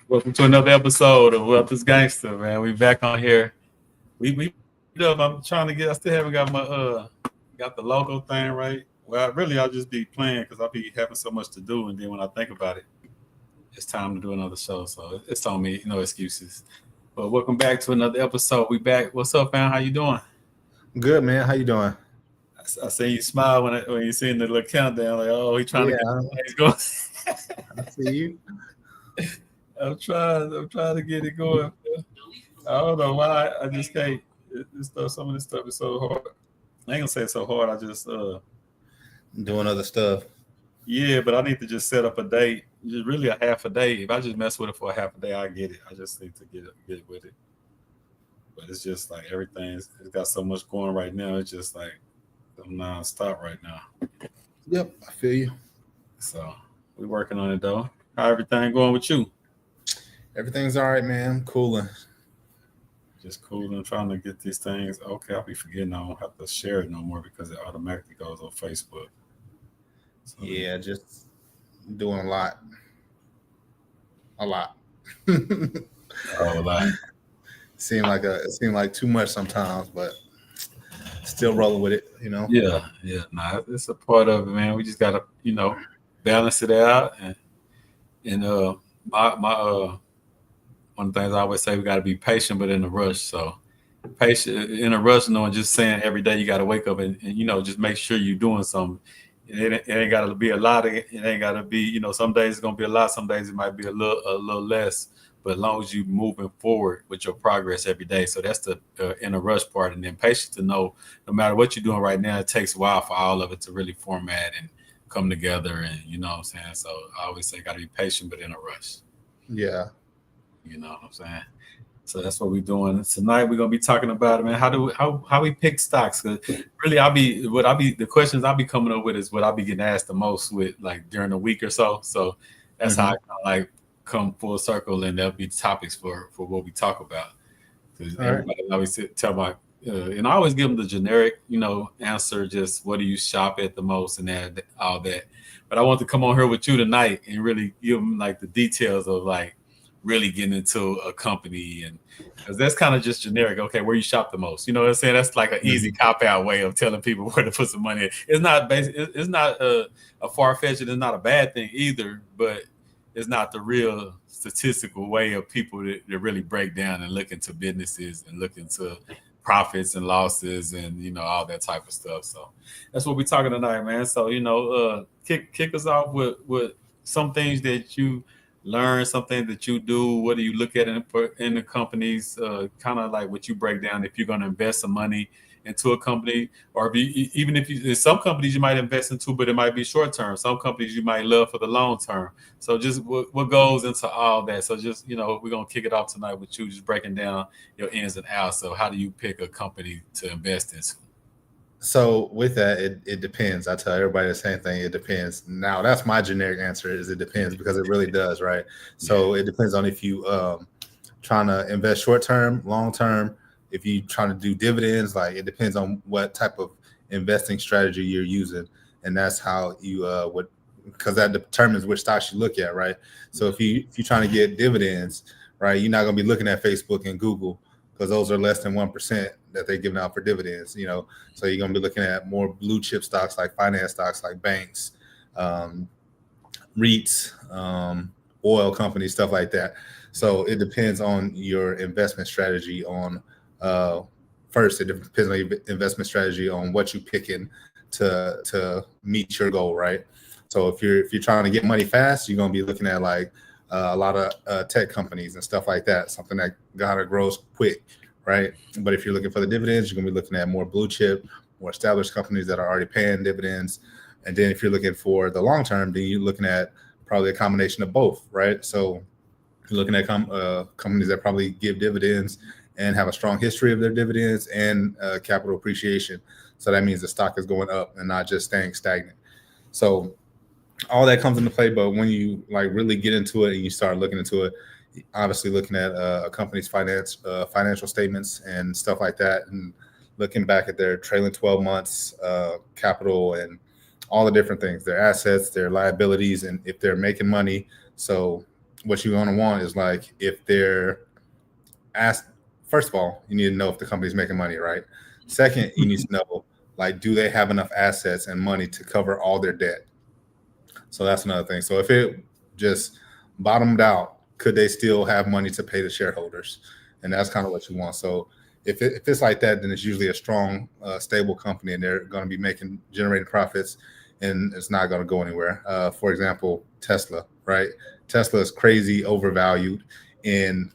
Welcome to another episode of Wealth is Gangster, man. We back on here. We up. I'm trying to get. I still haven't got my got the logo thing right. Well, really, I'll just be playing because I'll be having so much to do, and then when I think about it, it's time to do another show. So it's on me. No excuses. But welcome back to another episode. We back. What's up, fam? How you doing? Good, man. How you doing? I see you smile when you see the little countdown. Like, oh, he trying to Yeah, get things going. I see you. I'm trying. I'm trying to get it going. I don't know why. I just can't. This stuff. Some of this stuff is so hard. I ain't gonna say it's so hard. I just Doing other stuff. yeah, but I need to just set up a date. Just really a half a day. If I just mess with it for a half a day, I get it. I just need to get with it. But it's just like everything's it's got so much going right now. It's just like I'm non-stop right now. Yep, I feel you. So we working on it though. How everything going with you? Everything's all right, man. I'm cooling. Just cool and trying to get these things. Okay, I'll be forgetting I don't have to share it no more because it automatically goes on Facebook. So, Yeah, just doing a lot. A lot. oh, like, It seemed like too much sometimes, but still rolling with it. yeah. Nah, it's a part of it, man. We just gotta, balance it out and my one of the things I always say we gotta be patient, but in a rush. So patient in a rush, knowing just saying every day you gotta wake up and just make sure you're doing something. It ain't gotta be a lot. It ain't gotta be. Some days it's gonna be a lot. Some days it might be a little less. But as long as you moving forward with your progress every day, so that's the in a rush part, and then patience to know no matter what you're doing right now, it takes a while for all of it to really format and come together, and you know what I'm saying. So I always say, gotta be patient, but in a rush. Yeah. You know what I'm saying. So that's what we're doing tonight. We're gonna be talking about it, man. How we pick stocks? 'Cause really, the questions I'll be coming up with is what I'll be getting asked the most with like during the week or so. So that's how I hmm kind of like come full circle, and there'll be topics for what we talk about. Because All right. everybody always tell my and I always give them the generic, answer. Just what do you shop at the most and that all that. But I want to come on here with you tonight and really give them like the details of like really getting into a company and because that's kind of just generic. Okay, where you shop the most. You know what I'm saying? That's like an easy hmm cop out way of telling people where to put some money in. It's not it's not a far fetched. It's not a bad thing either, but it's not the real statistical way of people that really break down and look into businesses and look into profits and losses and all that type of stuff. So that's what we're talking tonight, man. So kick us off with some things that you learn, something that you do. What do you look at in the companies? Kind of like what you break down if you're going to invest some money into a company, or if even if you, there's some companies you might invest into, but it might be short term. Some companies you might love for the long term. So just what goes into all that. So just we're gonna kick it off tonight with you just breaking down your ins and outs. So how do you pick a company to invest into? So with that, it depends. I tell everybody the same thing. It depends. Now that's my generic answer is it depends because it really does, right? Yeah. So it depends on if you trying to invest short term, long term. If you trying to do dividends, like it depends on what type of investing strategy you're using, and that's how you would because that determines which stocks you look at, right? So if you're trying to get dividends, right, you're not going to be looking at Facebook and Google because those are less than 1% that they're giving out for dividends. So you're going to be looking at more blue chip stocks like finance stocks, like banks, um, REITs, oil companies, stuff like that. So it depends on your investment strategy on uh, first, it depends on your investment strategy on what you're picking to meet your goal, right? So if you're trying to get money fast, you're going to be looking at like a lot of tech companies and stuff like that, something that gotta grows quick, right? But if you're looking for the dividends, you're going to be looking at more blue chip, more established companies that are already paying dividends. And then if you're looking for the long term, then you're looking at probably a combination of both, right? So you're looking at companies that probably give dividends and have a strong history of their dividends and capital appreciation. So that means the stock is going up and not just staying stagnant. So all that comes into play. But when you like really get into it and you start looking into it, obviously looking at a company's financial statements and stuff like that, and looking back at their trailing 12 months capital and all the different things, their assets, their liabilities, and if they're making money. So what you're going to want is like if they're asked. First of all, you need to know if the company's making money, right? Second, you need to know like do they have enough assets and money to cover all their debt. So that's another thing. So if it just bottomed out, could they still have money to pay the shareholders? And that's kind of what you want. So if it's like that, then it's usually a strong, stable company, and they're going to be generating profits, and it's not going to go anywhere. For example, Tesla, right? Tesla is crazy overvalued in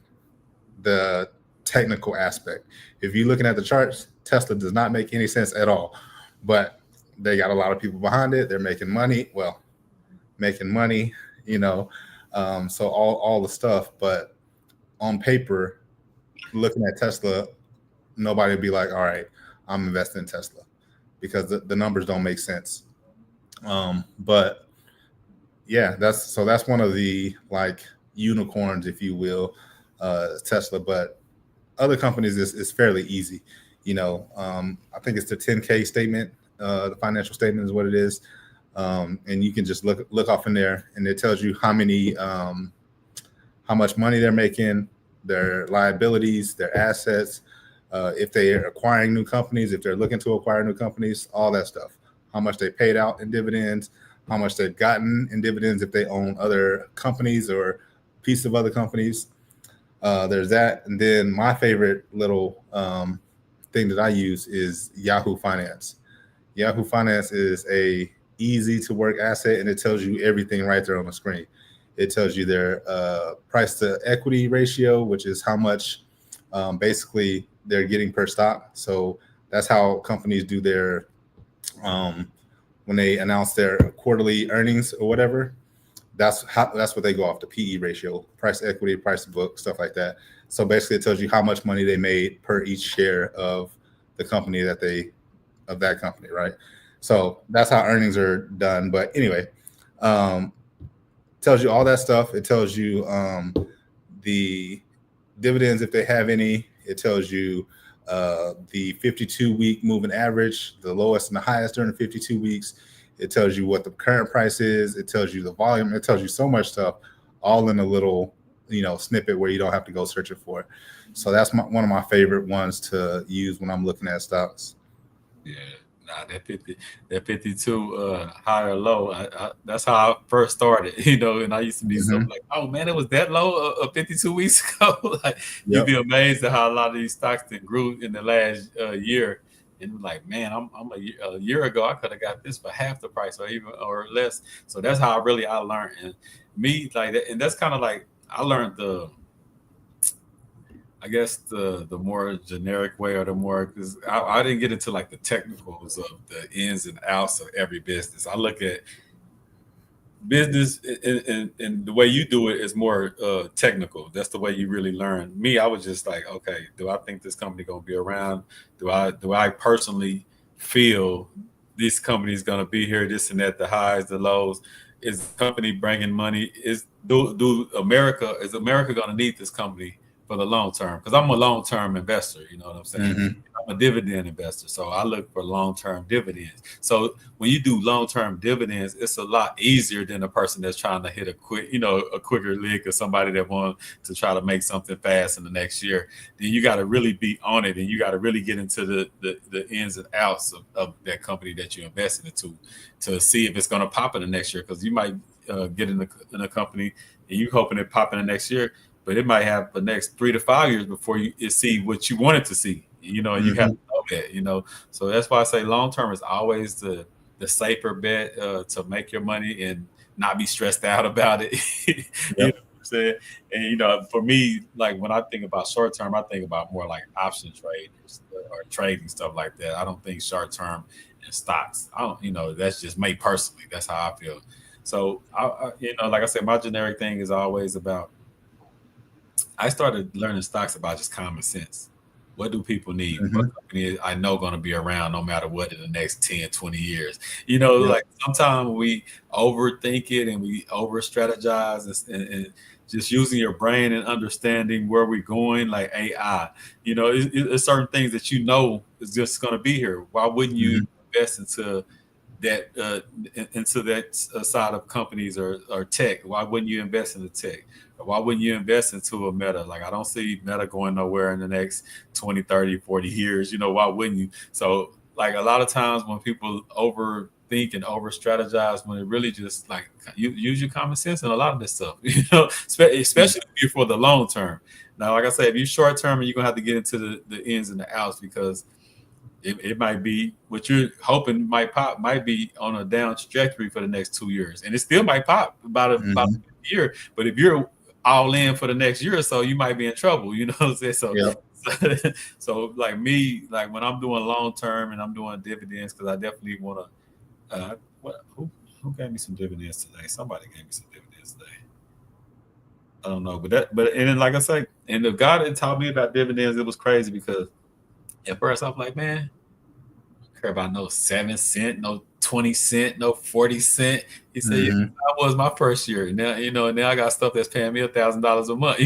the technical aspect. If you're looking at the charts, Tesla does not make any sense at all, but they got a lot of people behind it. They're making money. Well, making money, so all the stuff. But on paper, looking at Tesla, nobody would be like, all right, I'm investing in Tesla, because the numbers don't make sense. But yeah, that's one of the like unicorns, if you will, Tesla. But other companies is fairly easy. I think it's the 10K statement. The financial statement is what it is. And you can just look off in there, and it tells you how much money they're making, their liabilities, their assets, if they are acquiring new companies, if they're looking to acquire new companies, all that stuff. How much they paid out in dividends, how much they've gotten in dividends if they own other companies or piece of other companies. There's that. And then my favorite little thing that I use is Yahoo Finance. Yahoo Finance is a easy to work asset, and it tells you everything right there on the screen. It tells you their price to equity ratio, which is how much basically they're getting per stock. So that's how companies do their when they announce their quarterly earnings or whatever. That's what they go off, the PE ratio, price to equity, price to book, stuff like that. So basically, it tells you how much money they made per each share of the company of that company, right? So that's how earnings are done. But anyway, tells you all that stuff. It tells you the dividends if they have any. It tells you the 52-week moving average, the lowest and the highest during the 52 weeks. It tells you what the current price is. It tells you the volume. It tells you so much stuff, all in a little snippet where you don't have to go searching for it. So that's one of my favorite ones to use when I'm looking at stocks. Yeah. Nah, that 52 high or low, that's how I first started, and I used to be so like, oh man, it was that low 52 weeks ago. Like, you'd be amazed at how a lot of these stocks that grew in the last year, and like, man, I'm a year ago I could have got this for half the price or less. So that's how I learned, and me like that, and that's kind of like I learned I guess the more generic way, or the more, because I didn't get into like the technicals of the ins and outs of every business. I look at business and the way you do it is more technical. That's the way you really learn. Me, I was just like, okay, do I think this company gonna be around? Do I personally feel this company is gonna be here? This and that, the highs, the lows. Is the company bringing money? Is America gonna need this company for the long term? Because I'm a long term investor, you know what I'm saying? Mm-hmm. I'm a dividend investor, so I look for long term dividends. So when you do long term dividends, it's a lot easier than a person that's trying to hit a quicker lick, or somebody that wants to try to make something fast in the next year. Then you got to really be on it, and you got to really get into the ins and outs of that company that you're investing into to see if it's going to pop in the next year. Because you might get in a company and you hoping it pop in the next year, but it might have the next 3 to 5 years before you see what you wanted to see, and you have to know that, So that's why I say long term is always the safer bet to make your money and not be stressed out about it. You know what I'm saying? And for me, like when I think about short term, I think about more like option traders or trading, stuff like that. I don't think short term in stocks. I don't, that's just me personally. That's how I feel. So like I said, my generic thing is always about, I started learning stocks about just common sense. What do people need? What company I know going to be around no matter what in the next 10, 20 years? Like sometimes we overthink it and we over strategize, and just using your brain and understanding where we're going, like AI. It's certain things that is just going to be here. Why wouldn't you invest into that into that side of companies or tech? Why wouldn't you invest in the tech? Why wouldn't you invest into a Meta? Like, I don't see Meta going nowhere in the next 20, 30, 40 years. Why wouldn't you? So, like, a lot of times when people overthink and over strategize, when it really just like you use your common sense and a lot of this stuff, especially if you're for the long term. Now, like I said, if you're short term, you're gonna have to get into the ins and the outs, because it might be what you're hoping might be on a down trajectory for the next 2 years, and it still might pop about a year. But if you're all in for the next year or so, you might be in trouble. You know what I'm saying? So, so like me, like when I'm doing long term and I'm doing dividends, because I definitely want to. Who gave me some dividends today? Somebody gave me some dividends today. I don't know, and then like I say, and the guy that taught me about dividends, it was crazy, because at first, I'm like, man, I don't care about no 7 cent, no 20 cent, no 40 cent. He said, yeah, that was my first year. Now, now I got stuff that's paying me $1,000 a month.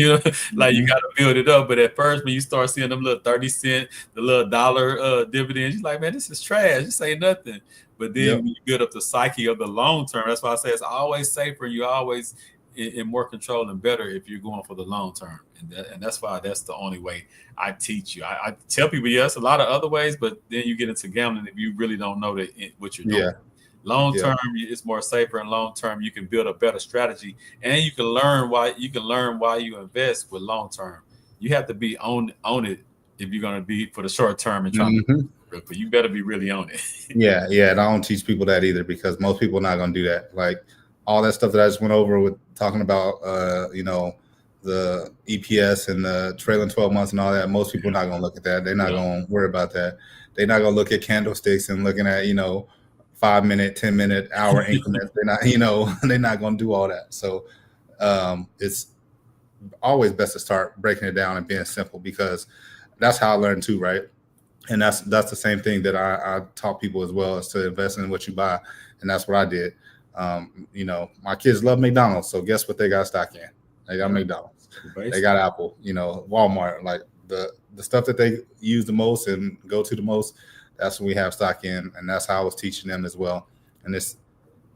Like you got to build it up. But at first, when you start seeing them little 30 cent, the little dollar dividends, you're like, man, this is trash. This ain't nothing. But then when you build up the psyche of the long term, that's why I say it's always safer. You always in more control and better if you're going for the long term, and that's why that's the only way I teach you. I tell people, yes, a lot of other ways, but then you get into gambling if you really don't know what you're doing. Long term, it's more safer, and long term you can build a better strategy, and you can learn why you invest with long term. You have to be on it if you're going to be for the short term and trying to. But you better be really on it. I don't teach people that either, because most people are not going to do that. Like all that stuff that I just went over with talking about, the EPS and the trailing 12 months and all that. Most people are not going to look at that. They're not going to worry about that. They're not going to look at candlesticks and looking at, 5-minute, 10-minute, hour increments. They're not, they're not going to do all that. So it's always best to start breaking it down and being simple, because that's how I learned too, right? And that's the same thing that I taught people as well, is to invest in what you buy. And that's what I did. My kids love McDonald's. So guess what they got stock in? They got McDonald's. They got Apple, Walmart, like the stuff that they use the most and go to the most. That's what we have stock in. And that's how I was teaching them as well. And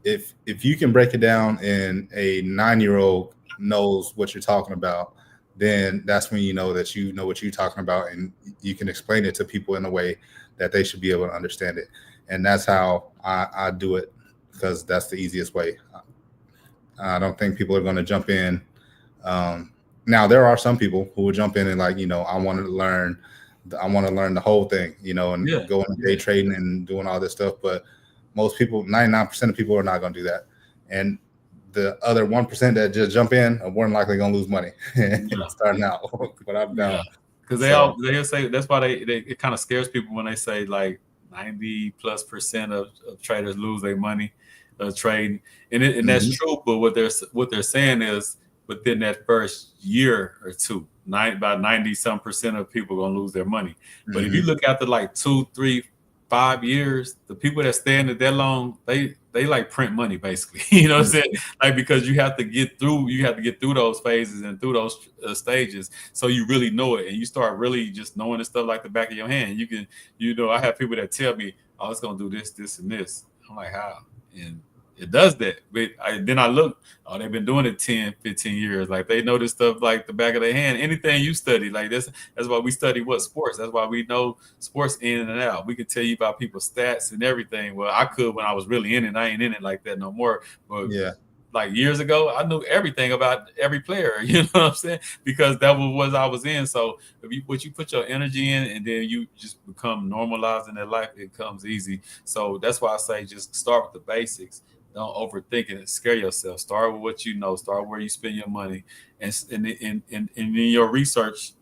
if you can break it down and a 9-year-old knows what you're talking about, then that's when you know that you know what you're talking about, and you can explain it to people in a way that they should be able to understand it. And that's how I do it, because that's the easiest way. I don't think people are going to jump in. Now, there are some people who will jump in and like, I want to learn the whole thing, and go into day trading and doing all this stuff. But most people, 99% of people are not going to do that. And the other 1% that just jump in are more than likely going to lose money starting out. But I'm down. Because they'll say, that's why it kind of scares people when they say like 90+% of traders lose their money trading, and that's true. But what they're saying is within that first year or two, about 90% of people are gonna lose their money. But if you look after like 2, 3, 5 years, the people that stay in it that long, they like print money basically. You know what I'm saying? Like, because you have to get through those phases and through those stages, so you really know it, and you start really just knowing the stuff like the back of your hand. You can, I have people that tell me, "Oh, it's gonna do this, this, and this." I'm like, "How?" And it does that. But then I look, oh, they've been doing it 10, 15 years. Like, they know this stuff like the back of their hand. Anything you study, like this, that's why we study sports. That's why we know sports in and out. We can tell you about people's stats and everything. Well, I could when I was really in it. I ain't in it like that no more. But like years ago, I knew everything about every player. You know what I'm saying? Because that was what I was in. So if you put your energy in, and then you just become normalized in that life, it comes easy. So that's why I say just start with the basics. Don't overthink it and scare yourself. Start with what you know. Start where you spend your money, and in your research.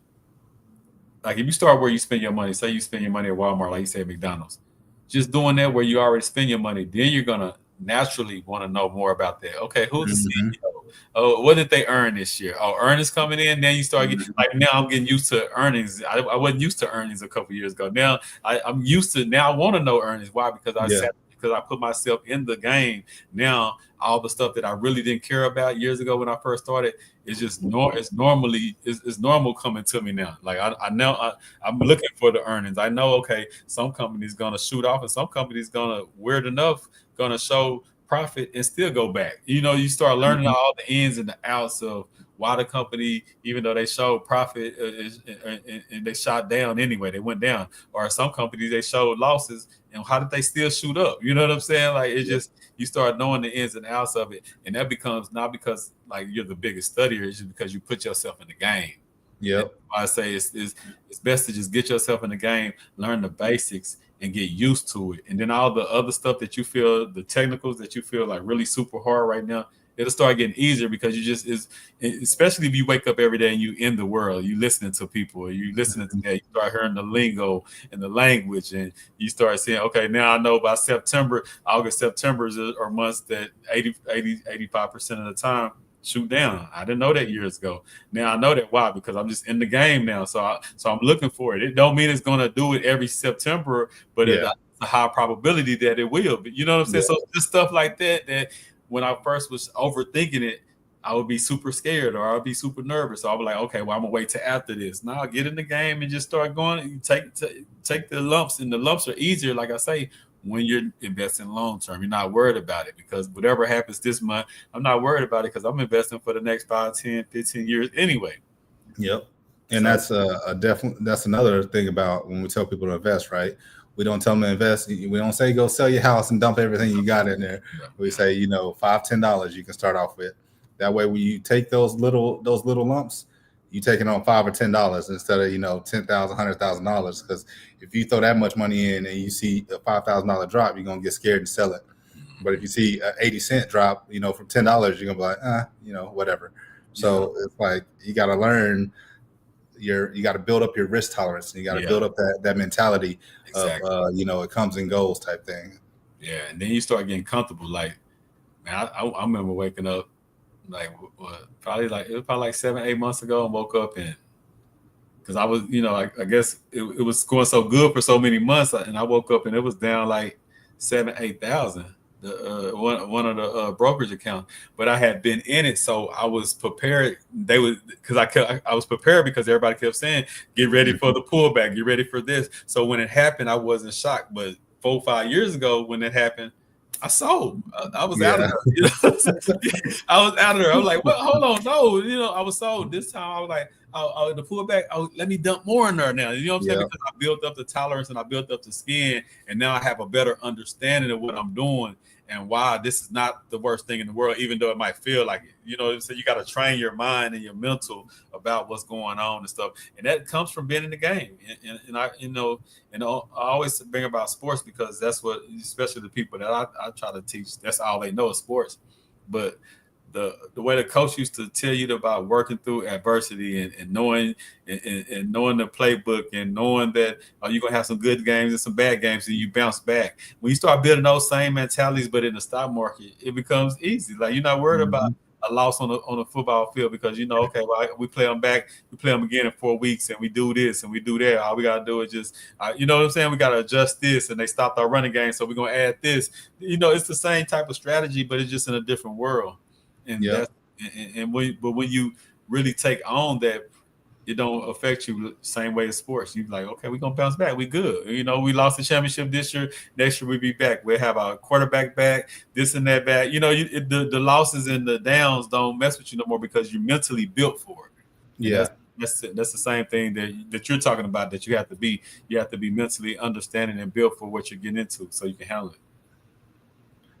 Like, if you start where you spend your money, say you spend your money at Walmart, like you said, McDonald's, just doing that where you already spend your money, then you're gonna naturally want to know more about that. Okay, who's the CEO? Oh, what did they earn this year? Oh, earnings coming in. Then you start getting, like, now I'm getting used to earnings. I wasn't used to earnings a couple years ago. Now I'm used to. Now I want to know earnings. Why? Because I put myself in the game. Now all the stuff that I really didn't care about years ago when I first started, it's just it's normal coming to me now. Like, I know I'm looking for the earnings. I know, okay, some companies gonna shoot off, and some companies gonna, weird enough, gonna show profit and still go back. You start learning all the ins and the outs of why the company, even though they showed profit and they shot down anyway, they went down. Or some companies they showed losses, and how did they still shoot up? You know what I'm saying? Like it's just you start knowing the ins and outs of it, and that becomes not because like you're the biggest studier, it's just because you put yourself in the game. Yep. I say it's best to just get yourself in the game, learn the basics, and get used to it. And then all the other stuff that you feel, the technicals that you feel like really super hard right now, it'll start getting easier because you just especially if you wake up every day and you in the world, you listening to people, you listening to that, you start hearing the lingo and the language, and you start saying, okay, now I know by August, September are months that 85% of the time shoot down. I didn't know that years ago. Now I know that. Why? Because I'm just in the game now. So I'm looking for it. It don't mean it's gonna do it every September, but it's a high probability that it will. But you know what I'm saying? So just stuff like that when I first was overthinking it, I would be super scared or I'd be super nervous. So I was like, okay, well, I'm gonna wait till after this. Now get in the game and just start going. You take the lumps, and the lumps are easier, like I say, when you're investing long term. You're not worried about it because whatever happens this month, I'm not worried about it because I'm investing for the next 5, 10, 15 years anyway. Yep. And that's that's another thing about when we tell people to invest, right? We don't tell them to invest. We don't say go sell your house and dump everything you got in there. We say, $5, $10 you can start off with. That way, when you take those little lumps, you take it on $5 or $10 instead of $10,000, $100,000. Because if you throw that much money in and you see a $5,000 drop, you're gonna get scared and sell it. But if you see an 80-cent drop, from $10, you're gonna be like, whatever. So it's like you got to learn. You got to build up your risk tolerance, and you got to build up that mentality of it comes and goes type thing. Yeah, and then you start getting comfortable. Like, man, I remember waking up like probably like 7, 8 months ago, and woke up and because I was I guess it was going so good for so many months, and I woke up and it was down like 7,000-8,000. One of the brokerage accounts, but I had been in it, so I was prepared. I was prepared because everybody kept saying, "Get ready for the pullback, get ready for this." So when it happened, I wasn't shocked. But 4 or 5 years ago, when it happened, I sold. I was out of there. I was out of there. I was like, "Well, hold on, no." I was sold. This time, I was like, the pullback. Let me dump more in there now. You know what I'm saying? Because I built up the tolerance and I built up the skin, and now I have a better understanding of what I'm doing and why this is not the worst thing in the world, even though it might feel like it. So you got to train your mind and your mental about what's going on and stuff, and that comes from being in the game. And I always bring about sports because that's what, especially the people that I try to teach, that's all they know is sports. But the way the coach used to tell you about working through adversity and knowing and knowing the playbook and knowing that you're gonna have some good games and some bad games and you bounce back. When you start building those same mentalities, but in the stock market, it becomes easy. Like you're not worried about a loss on the football field because okay, well, we play them back, we play them again in 4 weeks, and we do this and we do that. All we gotta do is just, you know what I'm saying? We gotta adjust this, and they stopped our running game, so we're gonna add this. It's the same type of strategy, but it's just in a different world. And when you really take on that, it don't affect you the same way as sports. You like, okay, we're gonna bounce back. We good. We lost the championship this year. Next year we'll be back. We'll have our quarterback back, this and that back. The losses and the downs don't mess with you no more because you're mentally built for it. Yeah. That's the same thing that you're talking about, that you have to be mentally understanding and built for what you're getting into so you can handle it.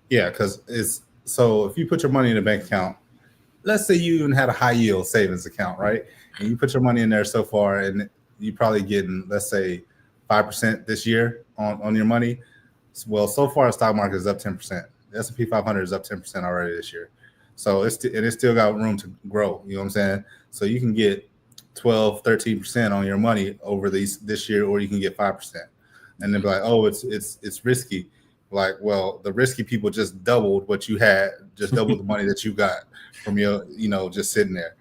Yeah, because so if you put your money in a bank account, let's say you even had a high yield savings account, right? And you put your money in there so far, and you probably getting, let's say, 5% this year on your money. Well, so far the stock market is up 10%. The S&P 500 is up 10% already this year. So it's still got room to grow. You know what I'm saying? So you can get 12, 13% on your money over this year, or you can get 5%. And they'll be like, oh, it's risky. Like, well, the risky people just doubled what you had, just doubled the money that you got from your, just sitting there.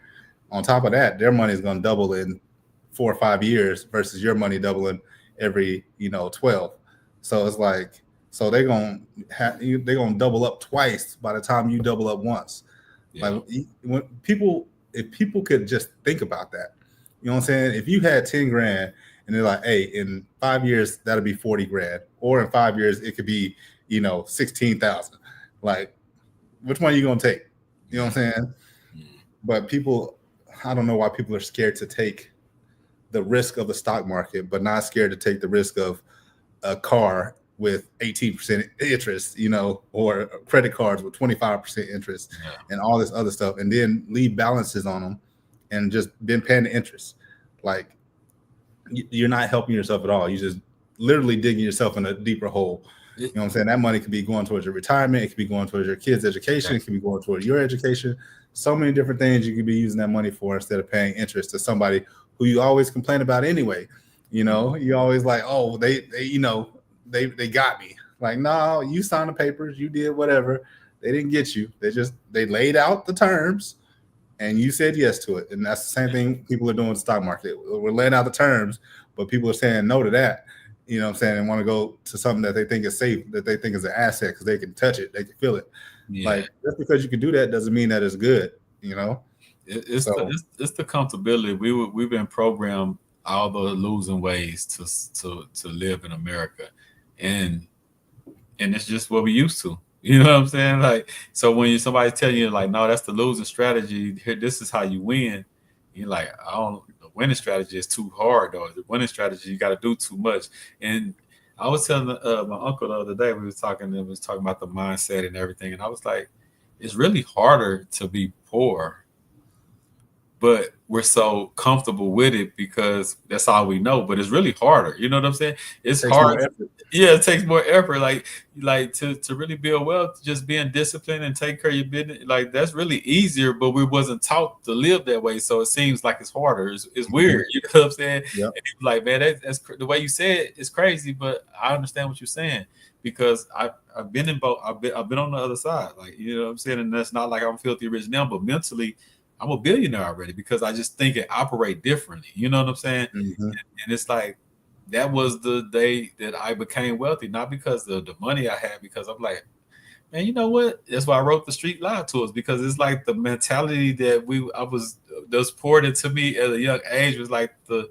On top of that, their money is going to double in 4 or 5 years versus your money doubling every, 12. So it's like, so they're going to double up twice by the time you double up once. Yeah. Like if people could just think about that, you know what I'm saying? If you had 10 grand and they're like, hey, in 5 years, that'll be 40 grand, or in 5 years, it could be, $16,000. Like, which one are you gonna take? You know what I'm saying? But people, I don't know why people are scared to take the risk of the stock market, but not scared to take the risk of a car with 18% interest, or credit cards with 25% interest, and all this other stuff, and then leave balances on them and just been paying the interest. Like, you're not helping yourself at all. You just literally digging yourself in a deeper hole. You know what I'm saying? That money could be going towards your retirement. It could be going towards your kids' education. It could be going towards your education. So many different things you could be using that money for instead of paying interest to somebody who you always complain about anyway. You always like, oh, they got me. Like, no, you signed the papers, you did whatever. They didn't get you. They laid out the terms and you said yes to it. And that's the same thing people are doing with the stock market. We're laying out the terms, but people are saying no to that. You know what I'm saying? And want to go to something that they think is safe, that they think is an asset because they can touch it, they can feel it. Like, just because you can do that doesn't mean that it's good, It's the comfortability. We've been programmed all the losing ways to live in America, and it's just what we used to. You know what I'm saying? Like, so when somebody tell you like, no, that's the losing strategy. Here, this is how you win. You're like, the winning strategy is too hard, though. The winning strategy, you got to do too much. And I was telling my uncle the other day, we was talking about the mindset and everything, and I was like, it's really harder to be poor, but we're so comfortable with it because that's all we know. But it's really harder. You know what I'm saying? It's hard. Yeah, it takes more effort. Like to really build wealth, just being disciplined and take care of your business. Like, that's really easier, but we wasn't taught to live that way. So it seems like it's harder. It's weird. You know what I'm saying? Yep. And people like, man, that's the way you say it is crazy, but I understand what you're saying because I've been in both. I've been on the other side. Like, you know what I'm saying? And that's not like I'm filthy rich now, but mentally, I'm a billionaire already because I just think it operate differently. You know what I'm saying? Mm-hmm. And it's like, that was the day that I became wealthy, not because of the money I had, because I'm like, man, you know what? That's why I wrote The Street Lied to Us, because it's like the mentality that was poured into me at a young age was like the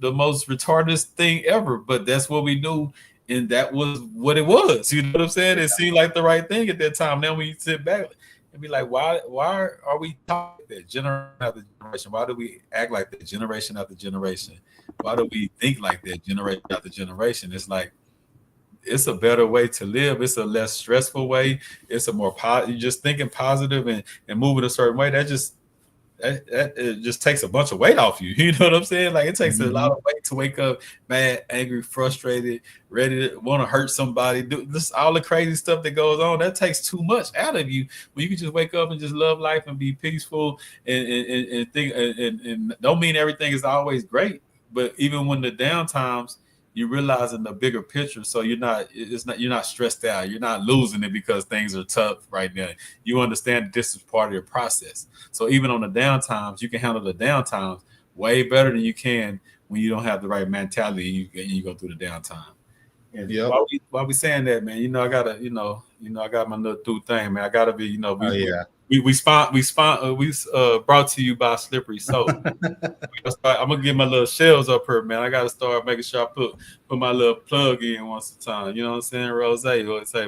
most retarded thing ever. But that's what we knew, and that was what it was. You know what I'm saying? It seemed like the right thing at that time. Now when you sit back and be like, why are we talking that generation after generation? Why do we act like that generation after generation? Why do we think like that generation after generation? It's like, it's a better way to live. It's a less stressful way. It's a more positive. You're just thinking positive and moving a certain way. That it just takes a bunch of weight off you. You know what I'm saying? Like, it takes a lot of weight to wake up mad, angry, frustrated, ready to want to hurt somebody. Do this, all the crazy stuff that goes on. That takes too much out of you. When you can just wake up and just love life and be peaceful and think and don't mean everything is always great, but even when the down times, you realizing the bigger picture, so you're not stressed out. You're not losing it because things are tough right now. You understand that this is part of your process. So even on the down times, you can handle the down times way better than you can when you don't have the right mentality and you go through the downtime. And while we saying that, man, I gotta, I got my little do thing, man. I gotta be, we brought to you by Slippery Soap. I'm gonna get my little shells up here, man. I gotta start making sure I put my little plug in once a time. You know what I'm saying? Rose, what say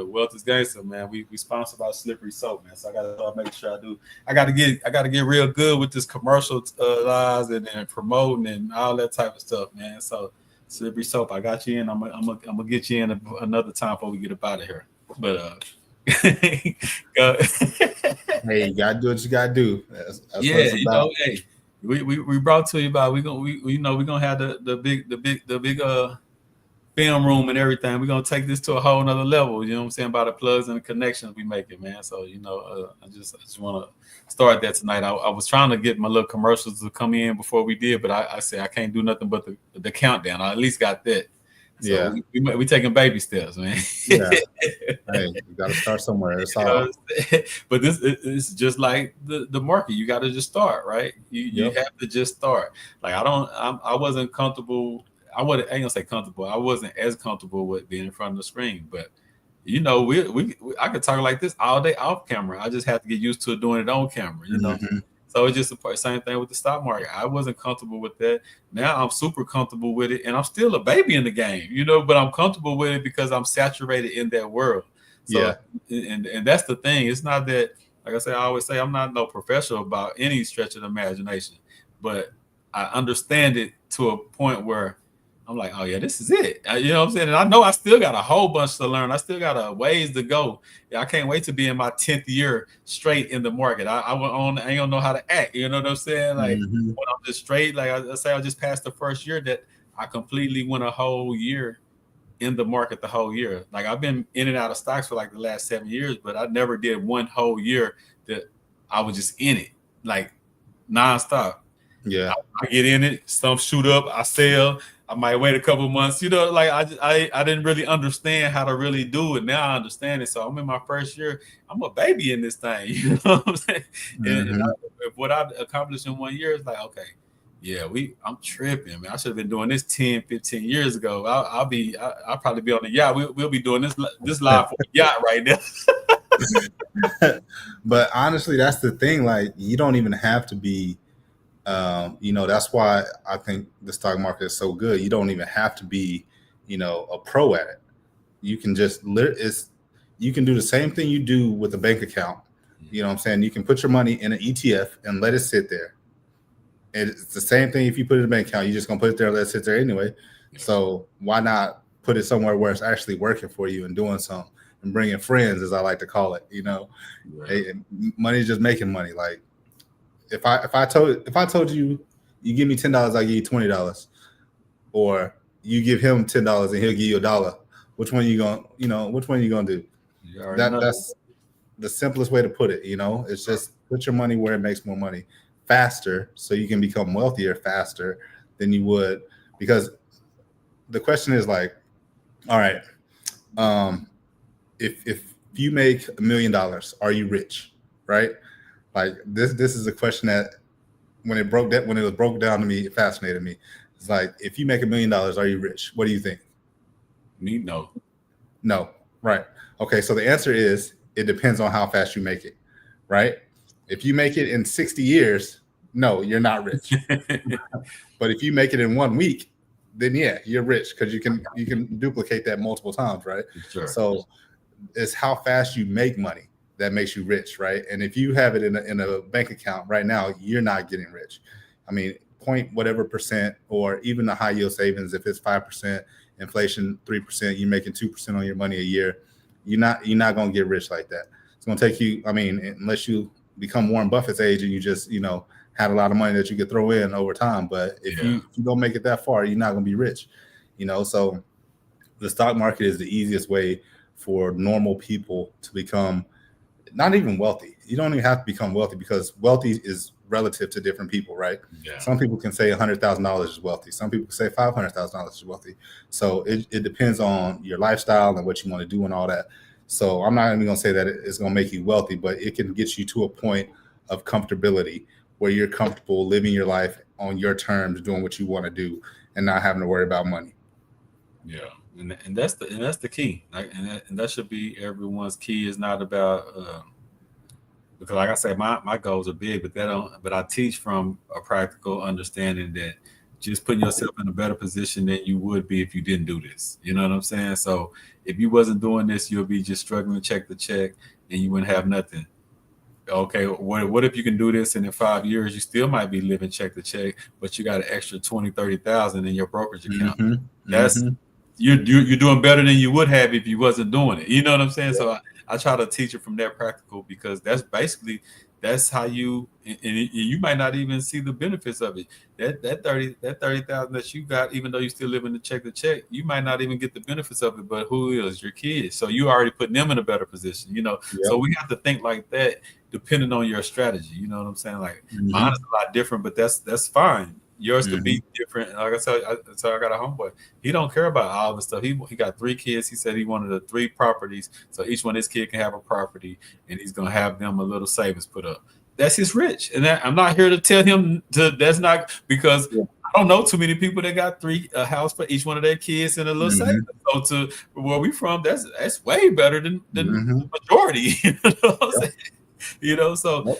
Wealth is Gangster, man. We sponsored by Slippery Soap, man. So I gotta start making sure I do. I gotta get real good with this commercial lies and promoting and all that type of stuff, man. So Slippery Soap, I got you in. I'm gonna get you in another time before we get up out of here. But hey, you gotta do what you gotta do. That's hey, we brought to you about we're gonna have the big film room and everything. We're gonna take this to a whole nother level. You know what I'm saying, about the plugs and the connections we making, man. So I just want to start that tonight. I was trying to get my little commercials to come in before we did, but I said I can't do nothing but the countdown. I at least got that. So we taking baby steps, man. Yeah. Hey, you got to start somewhere. It's all. But this is just like the market. You got to just start, right? You have to just start. Like I wasn't comfortable. I ain't gonna say comfortable. I wasn't as comfortable with being in front of the screen, but I could talk like this all day off camera. I just have to get used to doing it on camera, So So it's just the same thing with the stock market. I wasn't comfortable with that. Now I'm super comfortable with it, and I'm still a baby in the game, but I'm comfortable with it because I'm saturated in that world. So, and that's the thing. It's not that, like I say, I always say, I'm not no professional about any stretch of the imagination, but I understand it to a point where I'm like, oh yeah, this is it. You know what I'm saying? And I know I still got a whole bunch to learn. I still got a ways to go. I can't wait to be in my 10th year straight in the market. I ain't gonna know how to act. You know what I'm saying? Like when I'm just straight, like I say, I just passed the first year that I completely went a whole year in the market the whole year. Like I've been in and out of stocks for like the last 7 years, but I never did one whole year that I was just in it, like nonstop. Yeah. I get in it, some shoot up, I sell. I might wait a couple months, like I didn't really understand how to really do it. Now I understand it. So I'm in my first year. I'm a baby in this thing. You know what I'm saying? And what I've accomplished in 1 year is like, okay, yeah, I'm tripping, man. I should have been doing this 10, 15 years ago. I'll probably be on the yacht. We'll be doing this live for the yacht right now. But honestly, that's the thing. Like, you don't even have to be, that's why I think the stock market is so good. You don't even have to be, a pro at it. You can just you can do the same thing you do with a bank account. You know what I'm saying? You can put your money in an ETF and let it sit there. It's the same thing if you put it in a bank account. You're just going to put it there and let it sit there anyway. So why not put it somewhere where it's actually working for you and doing something and bringing friends, as I like to call it, Hey, money is just making money. Like if I told you, you give me $10, I give you $20, or you give him $10 and he'll give you $1, which one you going to do? That's the simplest way to put it. It's just put your money where it makes more money faster, so you can become wealthier faster than you would. Because the question is like, all right, if you make $1 million, are you rich? Right? Like this is a question that when it was broke down to me, it fascinated me. It's like, if you make $1 million, are you rich? What do you think? Me, no. No. Right. Okay. So the answer is, it depends on how fast you make it. Right. If you make it in 60 years, no, you're not rich. But if you make it in 1 week, then yeah, you're rich, because you can duplicate that multiple times, right? Sure. So it's how fast you make money that makes you rich, right? And if you have it in a bank account right now, you're not getting rich. I mean, point whatever percent, or even the high yield savings, if it's 5%, inflation 3%, you're making 2% on your money a year. You're not going to get rich like that. It's going to take you, unless you become Warren Buffett's age and you just, had a lot of money that you could throw in over time. But if you don't make it that far, you're not going to be rich, So the stock market is the easiest way for normal people to become not even wealthy. You don't even have to become wealthy, because wealthy is relative to different people, right? Yeah. Some people can say $100,000 is wealthy. Some people can say $500,000 is wealthy. So it depends on your lifestyle and what you want to do and all that. So I'm not even going to say that it's going to make you wealthy, but it can get you to a point of comfortability where you're comfortable living your life on your terms, doing what you want to do, and not having to worry about money. Yeah, and that's the key. And that should be everyone's key. Is not about because, like I say, my goals are big, but I teach from a practical understanding that just putting yourself in a better position than you would be if you didn't do this. You know what I'm saying? So if you wasn't doing this, you'll be just struggling check to check, and you wouldn't have nothing. Okay, what if you can do this, and in 5 years you still might be living check to check, but you got an extra 20,000-30,000 in your brokerage account? That's you're doing better than you would have if you wasn't doing it. You know what I'm saying? So I try to teach it from that practical, because that's how you, and you might not even see the benefits of it. That 30,000 that you got, even though you still live in the check to check, you might not even get the benefits of it. But who is your kids? So you already putting them in a better position. So we have to think like that, depending on your strategy. You know what I'm saying? Like mine is a lot different, but that's fine. Yours could be different. Like I said, I got a homeboy. He don't care about all this stuff. He got 3 kids. He said he wanted the 3 properties, so each one of his kid can have a property, and he's gonna have them a little savings put up. That's his rich, and I'm not here to tell him to. That's not, because I don't know too many people that got 3 a house for each one of their kids and a little savings. So to where we from, that's way better than the majority. You know what I'm saying? So Nope.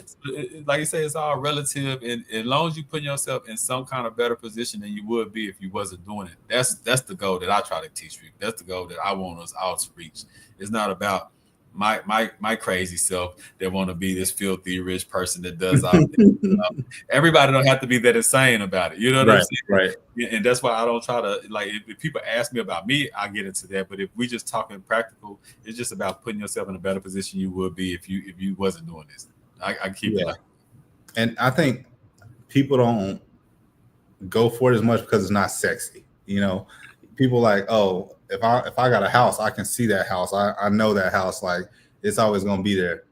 like you say, it's all relative, and as long as you put yourself in some kind of better position than you would be if you wasn't doing it, that's the goal that I try to teach people. That's the goal that I want us all to reach. It's not about my crazy self that want to be this filthy rich person that does all this. Everybody don't have to be that insane about it. You know what I'm Right, saying? right. Yeah, and that's why I don't try to like. If people ask me about me, I get into that. But if we just talking practical, it's just about putting yourself in a better position you would be if you wasn't doing this. I keep it Yeah. like. And I think people don't go for it as much because it's not sexy. People like, oh, if I got a house, I can see that house. I know that house. Like, it's always gonna be there.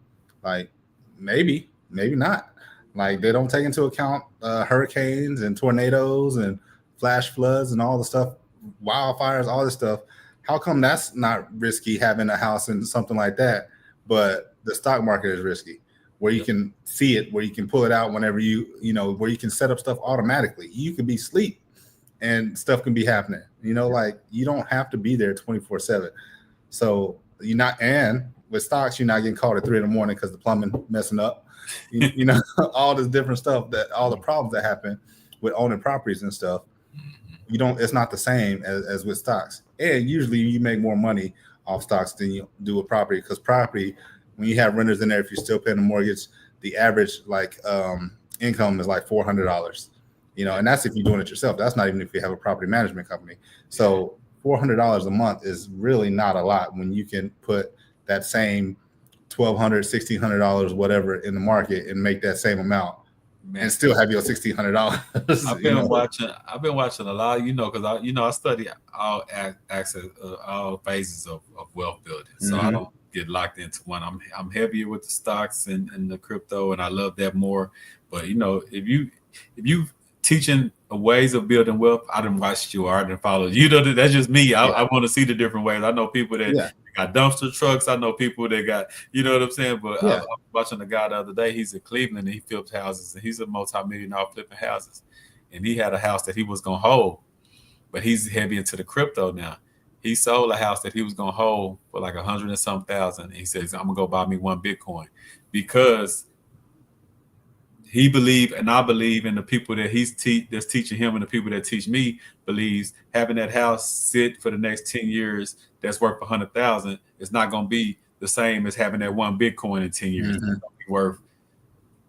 Like, maybe not. Like, they don't take into account hurricanes and tornadoes and flash floods and all the stuff, wildfires, all this stuff. How come that's not risky, having a house and something like that, but the stock market is risky, where you can see it, where you can pull it out whenever where you can set up stuff automatically. You could be asleep and stuff can be happening. Like, you don't have to be there 24/7. So and with stocks, you're not getting called at 3 a.m. because the plumbing messing up. All this different stuff, that all the problems that happen with owning properties and stuff. It's not the same as with stocks. And usually you make more money off stocks than you do with property, because property, when you have renters in there, if you're still paying a mortgage, the average income is like $400. And that's if you're doing it yourself. That's not even if you have a property management company. So $400 a month is really not a lot when you can put that same $1,200, $1,600, whatever, in the market and make that same amount. Man, and still have your $1,600. I've been watching a lot, because I study all all phases of wealth building. So I don't get locked into one. I'm heavier with the stocks and the crypto, and I love that more. But if you teaching ways of building wealth, I didn't watch you or I didn't follow you. That's just me. I want to see the different ways. I know people that got dumpster trucks. I know people that got, what I'm saying? But I was watching a guy the other day. He's in Cleveland and he flips houses, and he's a multi-millionaire flipping houses. And he had a house that he was going to hold, but he's heavy into the crypto now. He sold a house that he was going to hold for like 100 and some thousand. He says, I'm going to go buy me one Bitcoin, because he believe, and I believe, in the people that that's teaching him, and the people that teach me believes having that house sit for the next 10 years that's worth 100,000 is not going to be the same as having that one Bitcoin in 10 years. It's going to be worth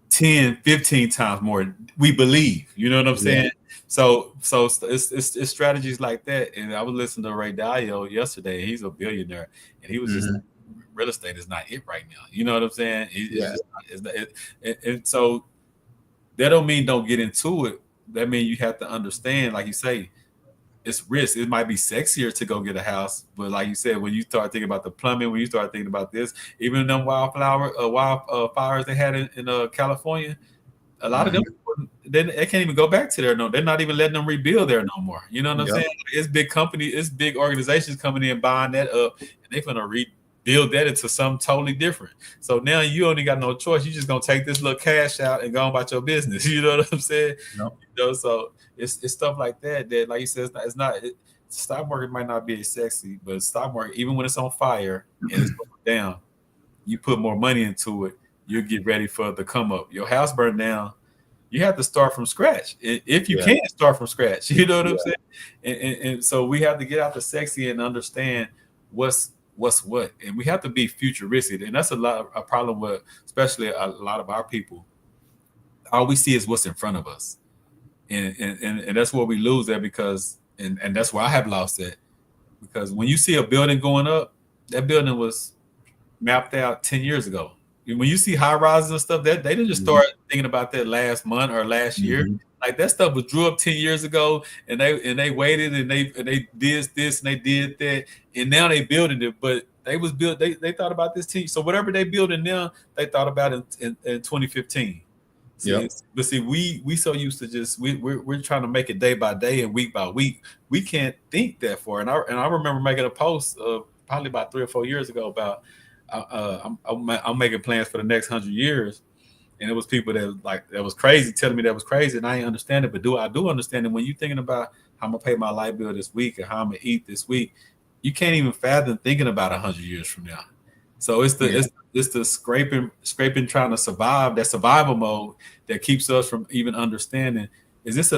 10, 15 times more. We believe, you know what I'm saying? So it's strategies like that. And I was listening to Ray Dalio yesterday. He's a billionaire, and he was just real estate is not it right now. You know what I'm saying? And so that don't mean don't get into it. That means you have to understand, like you say, it's risk. It might be sexier to go get a house, but like you said, when you start thinking about the plumbing, when you start thinking about this, even them wildfires they had in California, a lot of them, they can't even go back to there. No, they're not even letting them rebuild there no more. You know what I'm saying? It's big company, it's big organizations coming in buying that up, and they're gonna rebuild that into something totally different. So now you only got no choice. You just gonna take this little cash out and go on about your business. You know what I'm saying? No. So it's stuff like that like you said, stock market might not be as sexy, but stock market, even when it's on fire and it's going down, you put more money into it, you'll get ready for the come up. Your house burned down, you have to start from scratch. If you can start from scratch, you know what I'm saying? And so we have to get out the sexy and understand what's what. And we have to be futuristic. And that's a problem with, especially a lot of our people. All we see is what's in front of us. And that's where we lose that, because and that's where I have lost that, because when you see a building going up, that building was mapped out 10 years ago. When you see high rises and stuff, that they didn't just start thinking about that last month or last year. Like, that stuff was drew up 10 years ago, and they waited and they did this and they did that, and now they building it. But they was built. They thought about this team. So whatever they building now, they thought about it in 2015. But see, we so used to just we're trying to make it day by day and week by week. We can't think that far. And I remember making a post probably about 3 or 4 years ago about I'm making plans for the next 100 years, and it was people that was crazy telling me that was crazy, and I ain't understand it. But I do understand it. When you're thinking about how I'm gonna pay my light bill this week and how I'm gonna eat this week, you can't even fathom thinking about 100 years from now. So it's the scraping, trying to survive, that survival mode that keeps us from even understanding. Is this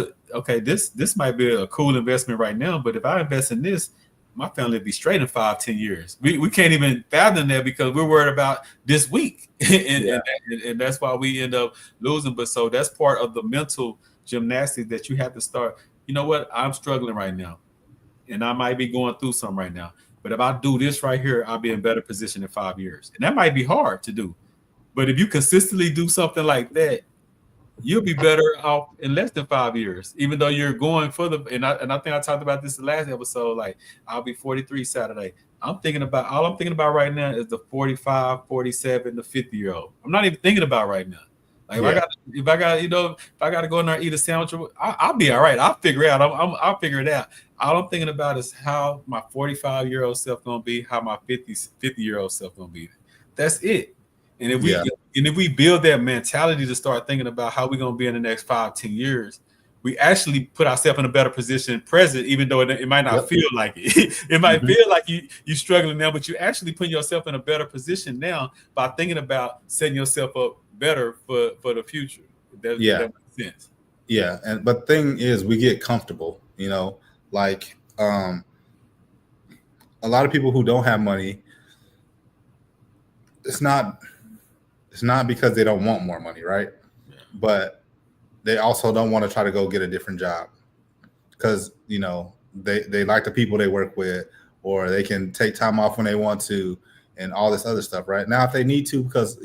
this might be a cool investment right now, but if I invest in this, my family will be straight in 5-10 years. We can't even fathom that because we're worried about this week, and that's why we end up losing. But so that's part of the mental gymnastics that you have to start. You know what? I'm struggling right now, and I might be going through something right now. But if I do this right here, I'll be in better position in 5 years. And that might be hard to do. But if you consistently do something like that, you'll be better off in less than 5 years, even though you're going for the, and I think I talked about this in the last episode, like I'll be 43 Saturday. All I'm thinking about right now is the 45, 47, the 50-year-old. I'm not even thinking about right now. Like if I got to go in there and eat a sandwich, I'll be all right. I'll figure it out. I'll figure it out. All I'm thinking about is how my 45-year-old self gonna be, how my 50-year-old self gonna be. That's it. And if we build that mentality to start thinking about how we're gonna be in the next 5-10 years, we actually put ourselves in a better position present, even though it might not feel like it. It might feel like you're struggling now, but you actually put yourself in a better position now by thinking about setting yourself up better for the future. That makes sense. Yeah, but the thing is, we get comfortable, like a lot of people who don't have money, it's not because they don't want more money, right? Yeah. But they also don't want to try to go get a different job because they like the people they work with, or they can take time off when they want to, and all this other stuff, right? Now, if they need to, because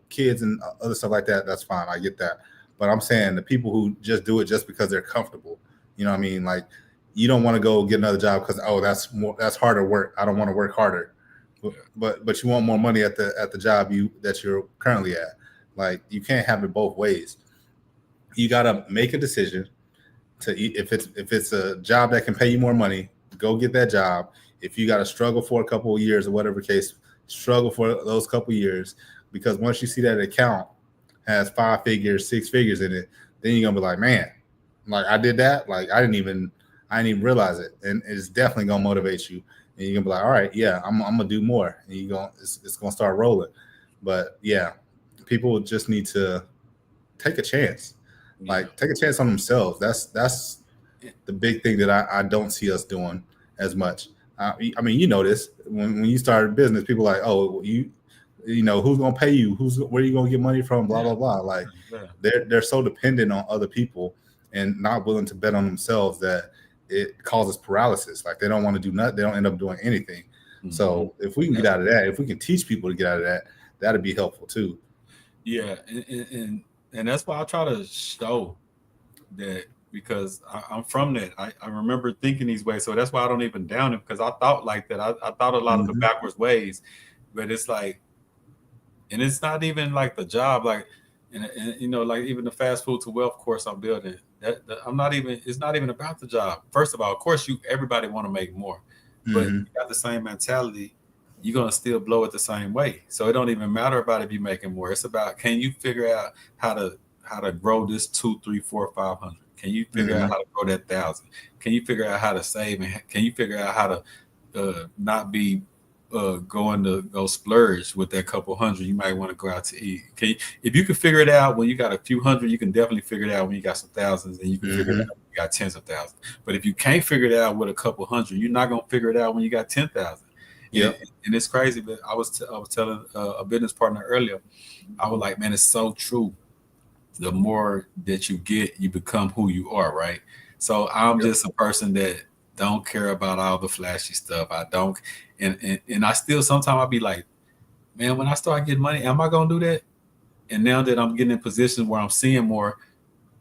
kids and other stuff like that, that's fine. I get that. But I'm saying the people who just do it just because they're comfortable, you know what I mean? Like, you don't want to go get another job because that's harder work. I don't want to work harder, but you want more money at the job that you're currently at. Like, you can't have it both ways. You gotta make a decision to eat. If it's a job that can pay you more money, go get that job. If you got to struggle for a couple of years or whatever case, struggle for those couple of years, because once you see that account has 5 figures, 6 figures in it, then you're gonna be like, man, like I did that. Like I didn't even realize it, and it's definitely gonna motivate you. And you're gonna be like, all right, yeah, I'm gonna do more, and it's gonna start rolling. But yeah, people just need to take a chance. Like, take a chance on themselves. That's the big thing that I don't see us doing as much. I mean, this when you start a business, people are like, oh, who's gonna pay you? Where are you gonna get money from? Blah blah blah. Like, they're so dependent on other people and not willing to bet on themselves that it causes paralysis. Like, they don't want to do nothing. They don't end up doing anything. Mm-hmm. So if we can get out of that, if we can teach people to get out of that, that'd be helpful too. Yeah, and that's why I try to show that, because I'm from that. I remember thinking these ways. So that's why I don't even down it, because I thought like that. I thought a lot of the backwards ways, but it's like, and it's not even like the job, like, and like even the fast food to wealth course I'm building. It's not even about the job. First of all, of course, everybody want to make more, but you got the same mentality, you're gonna still blow it the same way. So it don't even matter about if you're making more. It's about, can you figure out how to grow this 2, 3, 4, 500? Can you figure out how to grow that 1,000? Can you figure out how to save? And can you figure out how to not be going to go splurge with that couple hundred you might want to go out to eat? If you can figure it out when you got a few hundred, you can definitely figure it out when you got some thousands, and you can figure it out when you got tens of thousands. But if you can't figure it out with a couple hundred, you're not gonna figure it out when you got 10,000. Yeah, and it's crazy. But I was telling a business partner earlier, I was like, man, it's so true. The more that you get, you become who you are, right? So I'm just a person that don't care about all the flashy stuff. I don't, and I still sometimes I'll be like, man, when I start getting money, am I gonna do that? And now that I'm getting in positions where I'm seeing more,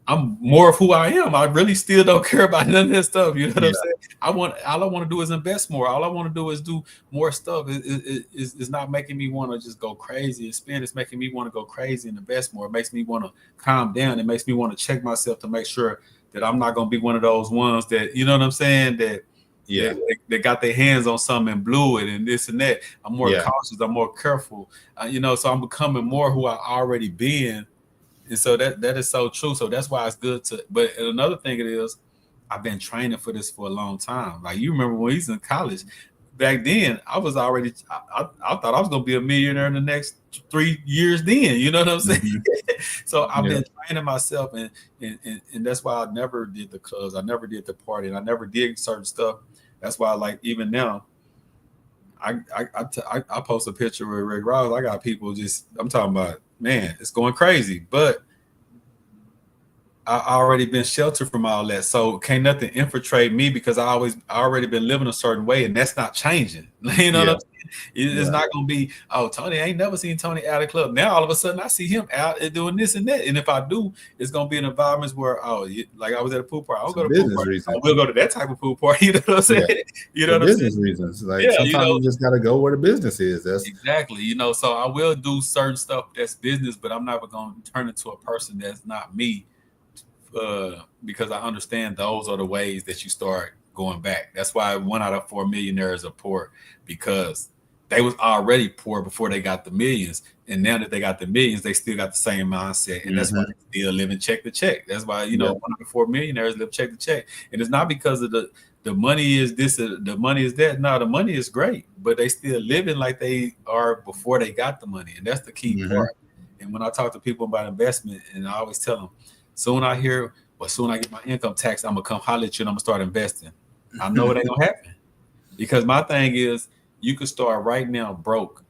I'm more of who I am. I really still don't care about none of that stuff. You know what I'm saying? All I want to do is invest more. All I want to do is do more stuff. It's not making me want to just go crazy and spend. It's making me want to go crazy and invest more. It makes me want to calm down. It makes me want to check myself to make sure that I'm not going to be one of those ones that, you know what I'm saying, that they got their hands on something and blew it and this and that. I'm more cautious. I'm more careful. So I'm becoming more who I already been. And so that is so true. So that's why it's good to. But another thing it is, I've been training for this for a long time. Like, you remember when he's in college, back then, I was already. I thought I was gonna be a millionaire in the next 3 years. Then, you know what I'm saying? So I've been training myself, and that's why I never did the clubs. I never did the party, and I never did certain stuff. That's why, like, even now, I post a picture with Rick Ross. I got people just. I'm talking about, man, it's going crazy, but I already been sheltered from all that, so can't nothing infiltrate me because I already been living a certain way, and that's not changing. You know what I'm saying? It's not gonna be, oh, Tony, I ain't never seen Tony out of club. Now all of a sudden I see him out and doing this and that, and if I do, it's gonna be in environments where, like I was at a pool party. I don't go to pool party. We'll go to that type of pool party. You know what I'm saying? You know what I'm saying? Business reasons, like sometimes you just gotta go where the business is. That's exactly, so I will do certain stuff that's business, but I'm never gonna turn into a person that's not me. Because I understand those are the ways that you start going back. That's why 1 out of 4 millionaires are poor, because they was already poor before they got the millions, and now that they got the millions, they still got the same mindset, and that's why they still living check to check. That's why 1 out of 4 millionaires live check to check, and it's not because of the money is this, the money is that. No, the money is great, but they still living like they are before they got the money, and that's the key part. And when I talk to people about investment, and I always tell them, soon I get my income tax, I'm gonna come holler at you and I'm gonna start investing. I know it ain't gonna happen, because my thing is, you can start right now broke,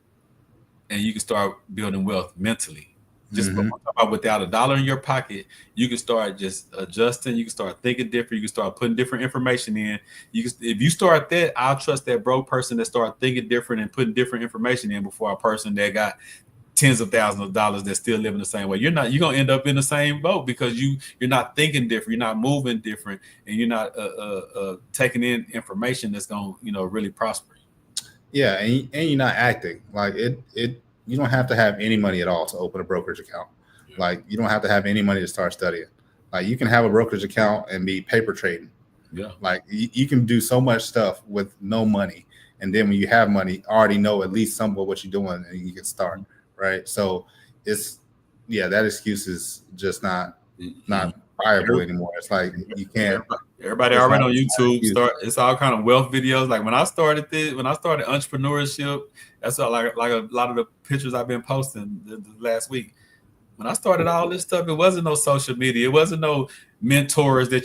and you can start building wealth mentally. Just without $1 in your pocket, you can start just adjusting. You can start thinking different. You can start putting different information in. If you start that, I'll trust that broke person that start thinking different and putting different information in before a person that got tens of thousands of dollars that still living the same way. You're gonna end up in the same boat, because you're not thinking different, you're not moving different, and you're not taking in information that's gonna really prosper. Yeah, and you're not acting like it. You don't have to have any money at all to open a brokerage account. Like, you don't have to have any money to start studying. Like, you can have a brokerage account and be paper trading. Like, you can do so much stuff with no money, and then when you have money, already know at least some of what you're doing, and you can start. Right. So that excuse is just not viable anymore. It's like, you can't. Everybody already on YouTube it's all kind of wealth videos. Like, when I started entrepreneurship, that's like a lot of the pictures I've been posting the last week. When I started all this stuff, it wasn't no social media. It wasn't no mentors that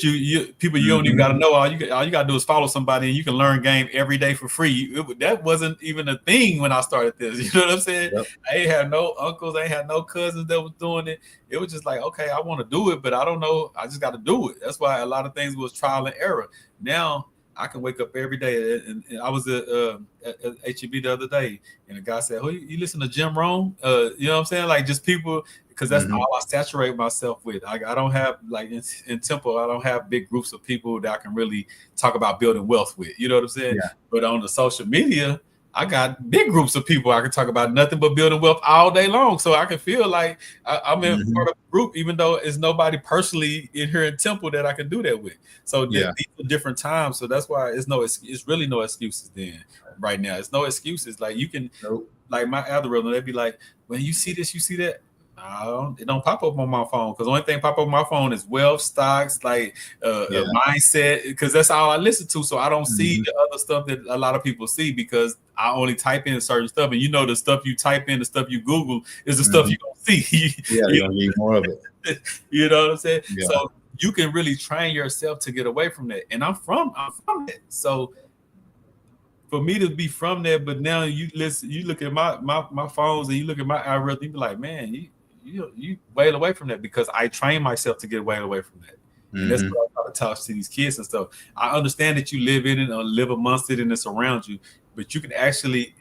people you don't even got to know. All you got to do is follow somebody, and you can learn game every day for free. That wasn't even a thing when I started this. You know what I'm saying? I ain't had no uncles. I ain't had no cousins that was doing it. It was just like, okay, I want to do it, but I don't know. I just got to do it. That's why a lot of things was trial and error. Now I can wake up every day, and I was at HEB the other day, and the guy said, "Oh, you listen to Jim Rohn?" You know what I'm saying? Like, just people, because that's all I saturate myself with. I don't have, like, in Temple, I don't have big groups of people that I can really talk about building wealth with. You know what I'm saying? Yeah. But on the social media, I got big groups of people I can talk about nothing but building wealth all day long. So I can feel like I'm in part of a group, even though it's nobody personally in here in Temple that I can do that with. So these are different times. So that's why it's really no excuses then right now. It's no excuses. Like, you can, like, my algorithm, they'd be like, when you see this, you see that. It don't pop up on my phone, because the only thing pop up on my phone is wealth, stocks, like mindset, because that's all I listen to. So I don't see the other stuff that a lot of people see, because I only type in certain stuff, and the stuff you type in, the stuff you Google is the stuff you don't see. You're gonna need more of it. You know what I'm saying? Yeah. So you can really train yourself to get away from that. And I'm from that. So for me to be from there, but now you look at my phones, and you look at my algorithm, you be like, man, you way away from that, because I train myself to get way away from that. And that's what I try to talk to these kids and stuff. I understand that you live in it or live amongst it and it's around you, but you can actually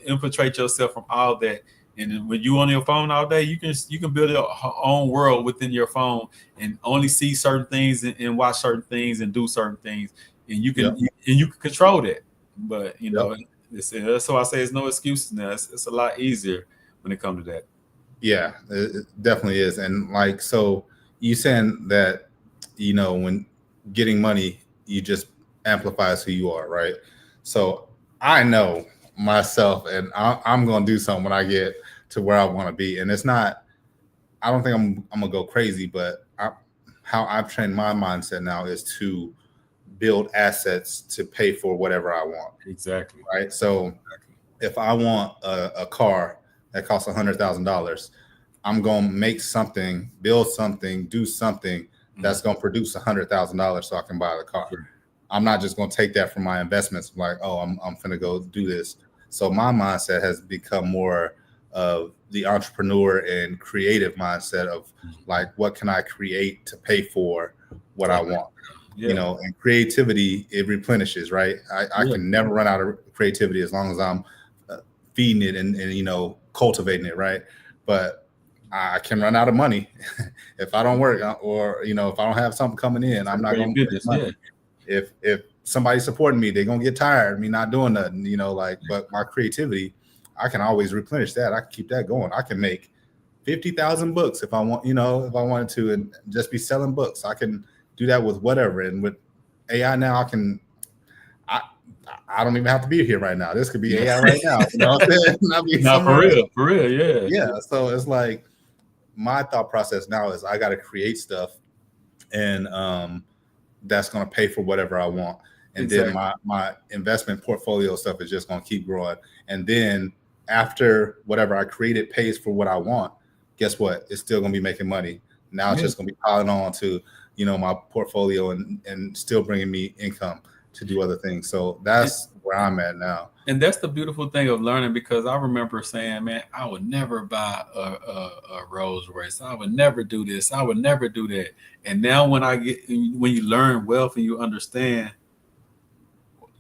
infiltrate yourself from all that. And when you on your phone all day, you can build your own world within your phone, and only see certain things and watch certain things and do certain things, and you can control that. But that's why I say it's no excuses now. It's a lot easier when it comes to that. Yeah, it definitely is. And, like, so you saying that, when getting money, you just amplifies who you are, right? So I know myself, and I'm going to do something when I get to where I want to be. And it's not, I don't think I'm going to go crazy, but how I've trained my mindset now is to build assets to pay for whatever I want. Exactly. Right. So if I want a car that costs $100,000, I'm going to make something, build something, do something that's going to produce $100,000 so I can buy the car. Sure. I'm not just going to take that from my investments. Like, oh, I'm going to go do this. So my mindset has become more of the entrepreneur and creative mindset of like, what can I create to pay for what I want? Yeah. You know, and creativity, it replenishes, right? I can never run out of creativity as long as I'm feeding it and, you know, cultivating it, right? But I can run out of money if I don't work, or, you know, if I don't have something coming in, I'm not going to make money. If somebody's supporting me, they're going to get tired of me not doing nothing, you know, like, but my creativity, I can always replenish that. I can keep that going. I can make 50,000 books if I want, you know, if I wanted to, and just be selling books. I can do that with whatever. And with AI now, I don't even have to be here right now. This could be AI right now. You know what I'm saying? No, for real, yeah. Yeah. So it's like, my thought process now is I got to create stuff, and that's going to pay for whatever I want. And then my investment portfolio stuff is just going to keep growing. And then after whatever I created pays for what I want, guess what? It's still going to be making money. Now it's just going to be piling on to, you know, my portfolio and still bringing me income to do other things. So that's where I'm at now. And that's the beautiful thing of learning, because I remember saying, man, I would never buy a Rolls Royce. I would never do this. I would never do that. And now when you learn wealth and you understand,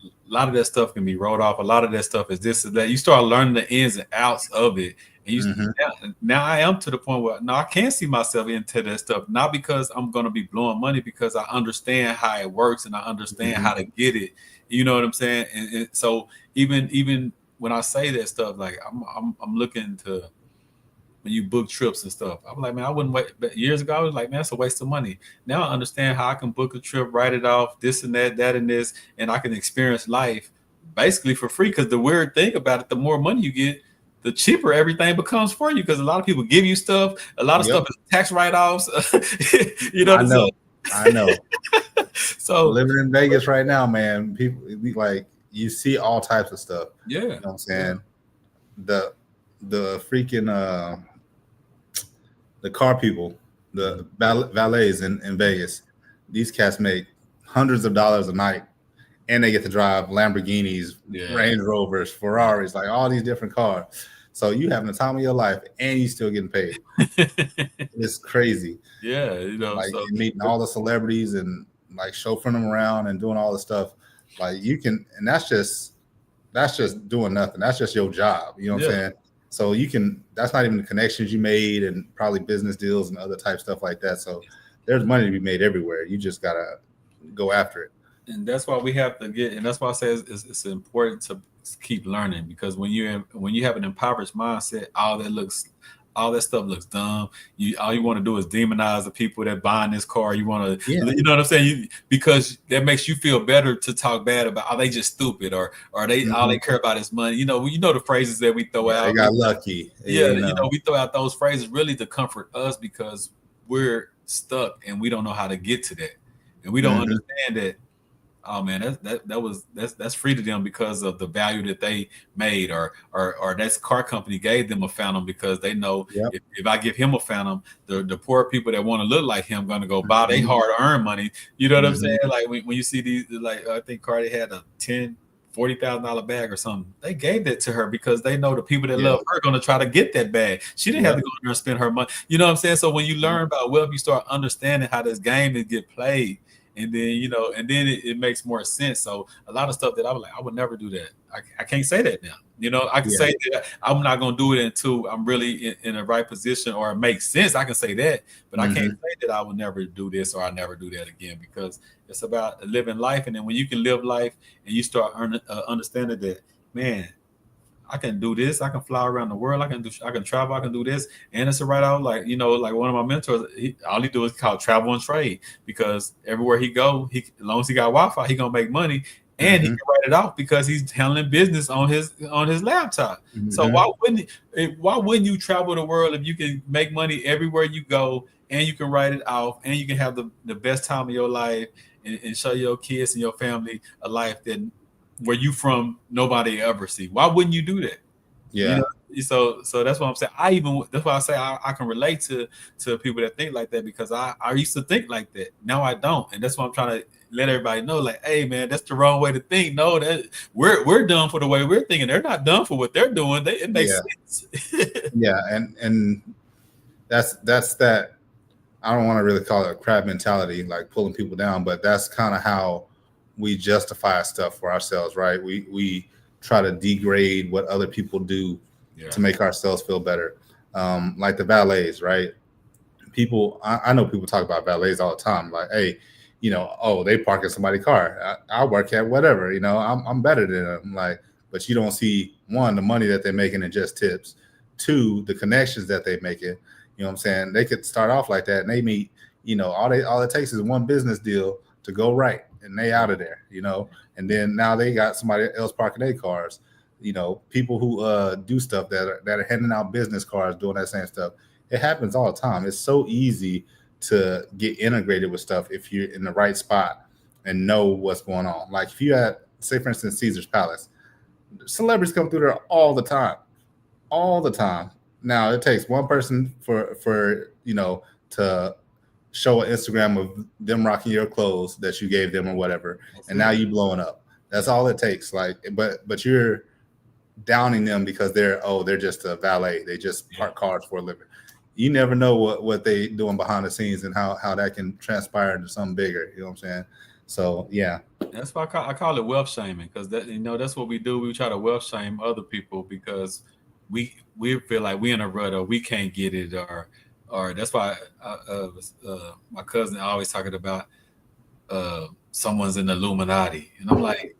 a lot of that stuff can be wrote off. A lot of that stuff is this and that. You start learning the ins and outs of it. And now I am to the point where now I can see myself into that stuff, not because I'm going to be blowing money, because I understand how it works and I understand how to get it. You know what I'm saying? And so even when I say that stuff, like I'm looking to, when you book trips and stuff, I'm like, man, I wouldn't wait. But years ago, I was like, man, that's a waste of money. Now I understand how I can book a trip, write it off, this and that and this, and I can experience life basically for free. Because the weird thing about it, the more money you get, the cheaper everything becomes for you, because a lot of people give you stuff. A lot of stuff is tax write-offs. You know what I'm saying? I know. So living in Vegas right now, man, people like, you see all types of stuff. Yeah. You know what I'm saying? The freaking the car people, the valets in Vegas, these cats make hundreds of dollars a night, and they get to drive Lamborghinis, Range Rovers, Ferraris, like all these different cars. So you having the time of your life, and you still getting paid. It's crazy. Yeah, you know, like so meeting all the celebrities and like chauffeuring them around and doing all the stuff. Like you can, and that's just doing nothing. That's just your job. You know what I'm saying? So you can, that's not even the connections you made and probably business deals and other type stuff like that. So there's money to be made everywhere. You just gotta go after it. And that's why we have to get, and that's why I say it's important to keep learning, because when you have an impoverished mindset, all that stuff looks dumb. All you want to do is demonize the people that buying this car. You want to, you know what I'm saying? Because that makes you feel better to talk bad about, are they just stupid, or are they all they care about is money? You know the phrases that we throw out. They got lucky. You know, we throw out those phrases really to comfort us, because we're stuck and we don't know how to get to that, and we don't understand that. Oh man, that's free to them because of the value that they made, or that car company gave them a Phantom, because they know if I give him a Phantom, the poor people that want to look like him gonna go buy their hard-earned money. You know what I'm saying? Like when you see these, like I think Cardi had a $40,000 bag or something. They gave that to her because they know the people that love her are going to try to get that bag. She didn't have to go in there and spend her money. You know what I'm saying? So when you learn about wealth, you start understanding how this game is get played. And then, it makes more sense. So a lot of stuff that I was like, I would never do that. I can't say that now. You know, I can say that I'm not going to do it until I'm really in the right position, or it makes sense. I can say that, but I can't say that I would never do this or I never do that again, because it's about living life. And then when you can live life and you start understanding that, man, I can do this. I can fly around the world. I can travel. I can do this. And it's a right out. Like, like one of my mentors, all he do is called travel and trade, because everywhere he go, as long as he got Wi-Fi, he gonna make money, and he can write it off because he's handling business on his laptop. So why wouldn't you travel the world if you can make money everywhere you go, and you can write it off, and you can have the best time of your life, and show your kids and your family a life that where you from nobody ever see. Why wouldn't you do that? Yeah. So that's what I'm saying. That's why I say I can relate to people that think like that, because I used to think like that. Now I don't, and that's what I'm trying to let everybody know. Like, hey man, that's the wrong way to think. No, that we're done for the way we're thinking. They're not done for what they're doing. It makes sense. Yeah, and that's that. I don't want to really call it a crab mentality, like pulling people down, but that's kind of how we justify stuff for ourselves, right? We try to degrade what other people do to make ourselves feel better. Like the valets, right? People, I know people talk about valets all the time. Like, hey, oh, they park in somebody's car. I work at whatever, I'm better than them. Like, but you don't see, one, the money that they're making in just tips. Two, the connections that they're making. You know what I'm saying? They could start off like that, and they meet, all it takes is one business deal to go right, and they out of there, and then now they got somebody else parking their cars. People who do stuff that are handing out business cards, doing that same stuff. It happens all the time. It's so easy to get integrated with stuff if you're in the right spot and know what's going on. Like if you had, say, for instance, Caesar's Palace, celebrities come through there all the time. Now it takes one person for to show an Instagram of them rocking your clothes that you gave them or whatever, and now you blowing up. That's all it takes. Like, but you're downing them because they're just a valet. They just park cars for a living. You never know what they doing behind the scenes and how that can transpire into something bigger. You know what I'm saying? So yeah. That's why I call it wealth shaming, because that's what we do. We try to wealth shame other people because we feel like we in a rut or we can't get it, or that's why my cousin always talking about someone's in the Illuminati, and I'm like,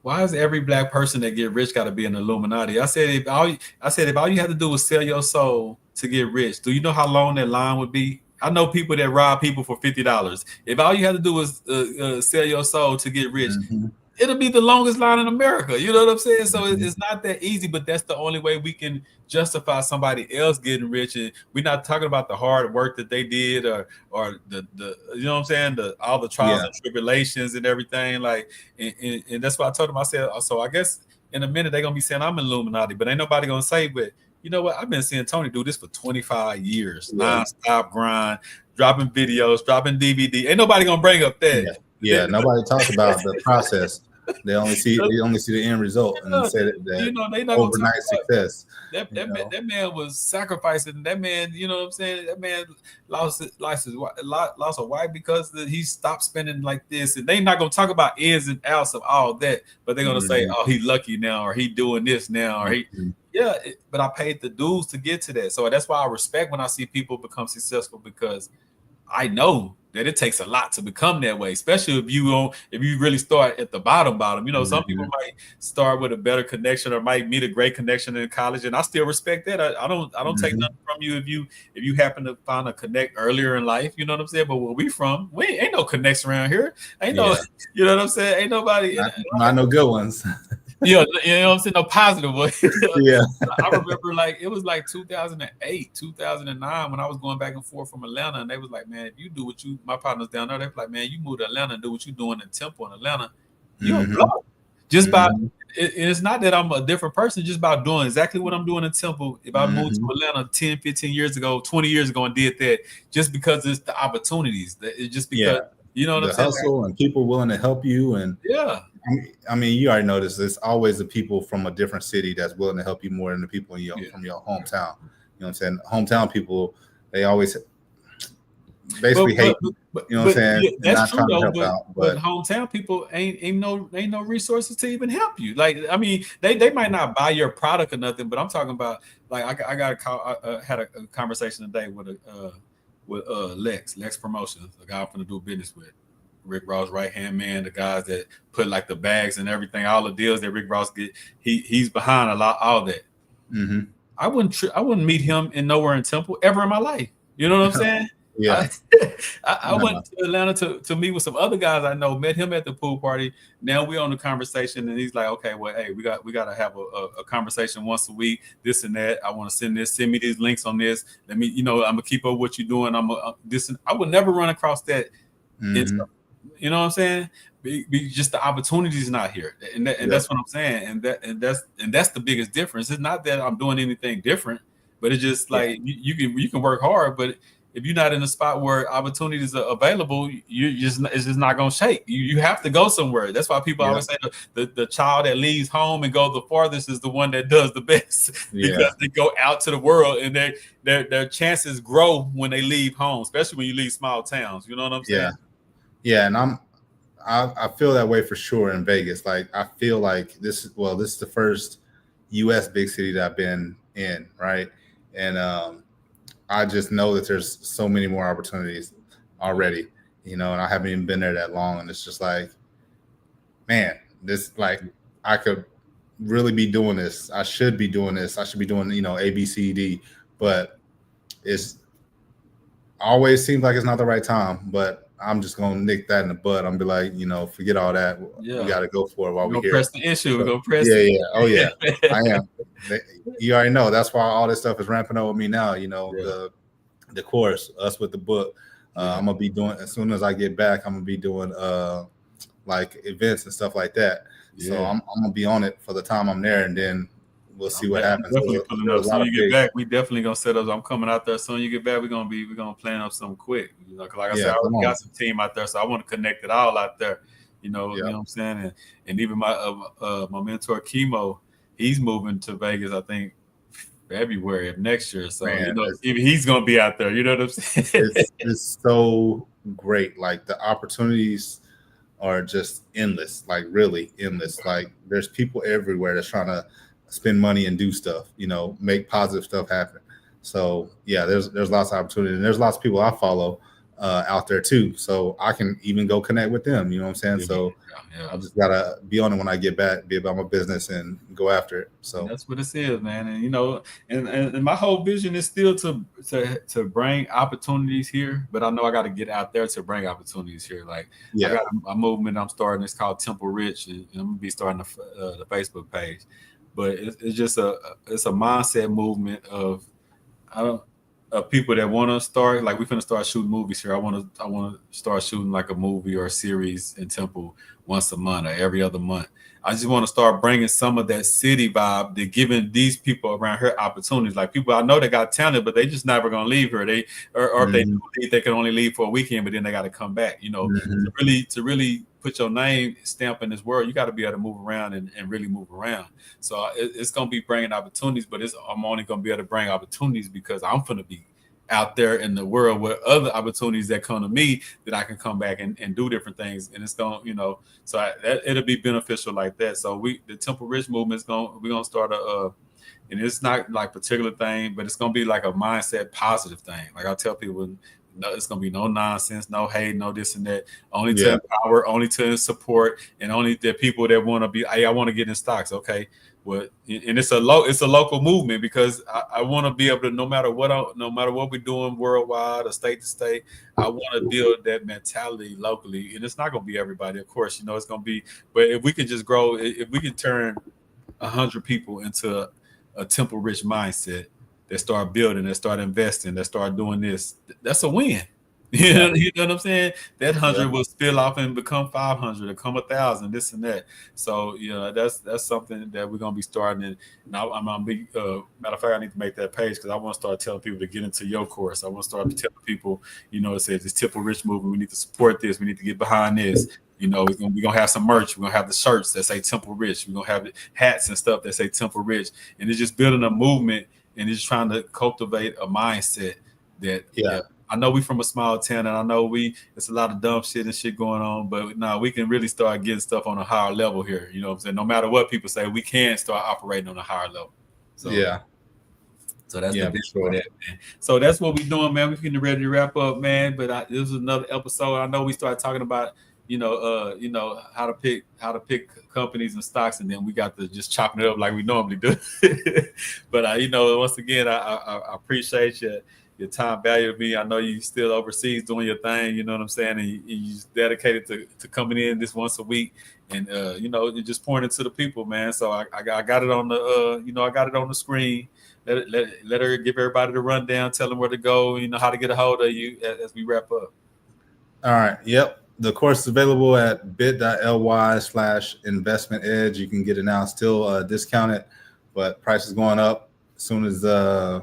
why is every black person that get rich got to be an Illuminati? I said if all you have to do is sell your soul to get rich, do you know how long that line would be? I know people that rob people for $50. If all you have to do is sell your soul to get rich, it'll be the longest line in America. You know what I'm saying? So it's not that easy, but that's the only way we can justify somebody else getting rich. And we're not talking about the hard work that they did or the you know what I'm saying, all the trials and tribulations and everything. Like, and that's why I told them. I said, so I guess in a minute they're gonna be saying I'm Illuminati, but ain't nobody gonna say, but you know what? I've been seeing Tony do this for 25 years, non-stop grind, dropping videos, dropping DVD. Ain't nobody gonna bring up that. Yeah, nobody talks about the process. They only see the end result and say that they not overnight success. That man was sacrificing. That man, you know what I'm saying? That man lost a wife because he stopped spending like this. And they not gonna talk about ins and outs of all that, but they're gonna say, "Oh, he lucky now," or "He doing this now," or "He." Yeah, but I paid the dues to get to that. So that's why I respect when I see people become successful, because I know that it takes a lot to become that way, especially if you really start at the bottom. Some people might start with a better connection or might meet a great connection in college, and I still respect that. I don't take nothing from you if you happen to find a connect earlier in life. You know what I'm saying? But where we from, we ain't no connection around here. Ain't no, you know what I'm saying? Ain't nobody. Not no good ones. Yeah, you know what I'm saying? No positive way. Yeah. I remember it was like 2008, 2009 when I was going back and forth from Atlanta, and they was like, man, if you do my partners down there, they was like, man, you move to Atlanta and do what you doing in Temple in Atlanta, you'll blow. Just by it's not that I'm a different person, just about doing exactly what I'm doing in Temple. If I moved to Atlanta 10, 15 years ago, 20 years ago and did that, just because it's the opportunities. It's just because you know what I'm saying? Hustle and people willing to help you, and I mean, you already noticed it's always the people from a different city that's willing to help you more than the people from your hometown. You know what I'm saying? Hometown people, they always basically hate you. You know what I'm saying? Yeah, that's true though. But hometown people ain't no resources to even help you. Like, I mean, they might not buy your product or nothing, but I'm talking about, like, I got a call. I had a conversation today with Lex Promotions, a guy I'm going to do business with. Rick Ross' right-hand man, the guys that put like the bags and everything, all the deals that Rick Ross get, he's behind a lot, all that. I wouldn't meet him nowhere in Temple ever in my life. You know what I'm saying? Yeah. I went to Atlanta to meet with some other guys I know, met him at the pool party. Now we're on the conversation, and he's like, okay, well, hey, we got to have a conversation once a week, this and that. I want to send me these links on this. Let me, I'm gonna keep up what you're doing. I would never run across that. You know what I'm saying? Just the opportunities not here, and that's what I'm saying, and that's the biggest difference. It's not that I'm doing anything different, but it's just like you can work hard, but if you're not in a spot where opportunities are available, it's just not gonna shake. You have to go somewhere. That's why people always say the child that leaves home and go the farthest is the one that does the best because they go out to the world and their chances grow when they leave home, especially when you leave small towns. You know what I'm saying? Yeah, and I feel that way for sure in Vegas. Like I feel like this is the first U.S. big city that I've been in, right? And I just know that there's so many more opportunities already, and I haven't even been there that long, and it's just like, man, this like I could really be doing this. I should be doing this. I should be doing A, B, C, D, but it's always seems like it's not the right time, but I'm just gonna nick that in the bud. I'm be like, forget all that. Yeah. We got to go for it while we're here. Press the issue. We're gonna press. Yeah. Oh yeah, I am. You already know that's why all this stuff is ramping up with me now. The course, us with the book. I'm gonna be doing as soon as I get back. I'm gonna be doing like events and stuff like that. Yeah. So I'm gonna be on it for the time I'm there, and then we'll see what happens. Definitely pulling up. Soon you get back, we definitely gonna set up. I'm coming out there. Soon you get back, we're gonna plan up something quick. Cause like I said, I already got some team out there, so I want to connect it all out there. You know what I'm saying? And even my mentor Chemo, he's moving to Vegas, I think February of next year. So even he's gonna be out there. You know what I'm saying? It's so great. Like the opportunities are just endless. Like really endless. Like there's people everywhere that's trying to spend money and do stuff, make positive stuff happen. So there's lots of opportunity, and there's lots of people I follow out there too. So I can even go connect with them. You know what I'm saying? So I just gotta be on it when I get back, be about my business and go after it. So and that's what it is, man. And and my whole vision is still to bring opportunities here, but I know I got to get out there to bring opportunities here. Like I got a movement I'm starting. It's called Temple Rich, and I'm gonna be starting the Facebook page. But it's just it's a mindset movement of people that want to start. Like we're gonna start shooting movies here. I want to start shooting like a movie or a series in Temple once a month or every other month. I just want to start bringing some of that city vibe to giving these people around here opportunities. Like people I know they got talent, but they just never gonna leave here. If they do leave, they can only leave for a weekend, but then they got to come back. To really put your name stamp in this world, you got to be able to move around and really move around. So it's going to be bringing opportunities, but I'm only going to be able to bring opportunities because I'm going to be out there in the world with other opportunities that come to me that I can come back and do different things. And it's going, so it'll be beneficial like that. So the Temple Rich movement we're going to start and it's not like particular thing, but it's going to be like a mindset positive thing. Like I tell people, no, it's gonna be no nonsense, no hate, no this and that. Only to empower, only to support, and only the people that want to be. Hey, I want to get in stocks. Okay, well, and it's a local movement because I want to be able to no matter what we're doing worldwide or state to state, I want to build that mentality locally. And it's not gonna be everybody, of course. It's gonna be, but if we can just grow, if we can turn 100 people into a Temple Rich mindset. That start building, that start investing, that start doing this. That's a win. You know what I'm saying? That 100 will spill off and become 500, become 1,000, this and that. So that's something that we're gonna be starting. And I'm gonna be. Matter of fact, I need to make that page because I want to start telling people to get into your course. I want to start telling people, it says this Temple Rich movement. We need to support this. We need to get behind this. We're gonna have some merch. We're gonna have the shirts that say Temple Rich. We're gonna have the hats and stuff that say Temple Rich. And it's just building a movement. And he's trying to cultivate a mindset that I know we from a small town, and I know it's a lot of dumb shit and shit going on, but now we can really start getting stuff on a higher level here. You know what I'm saying? No matter what people say, we can start operating on a higher level. So so that's the big for that, man. So that's what we're doing, man. We're getting ready to wrap up, man. But this is another episode. I know we started talking about how to pick companies and stocks, and then we got to just chopping it up like we normally do. But once again, I appreciate your time value to me. I know you still overseas doing your thing. You know what I'm saying, and you just dedicated to coming in this once a week, and you're just pointing to the people, man. So I got it on the I got it on the screen. Let her give everybody the rundown. Tell them where to go. How to get a hold of you as we wrap up. All right. Yep. The course is available at bit.ly/investment edge. You can get it now, still discounted, but price is going up as soon as I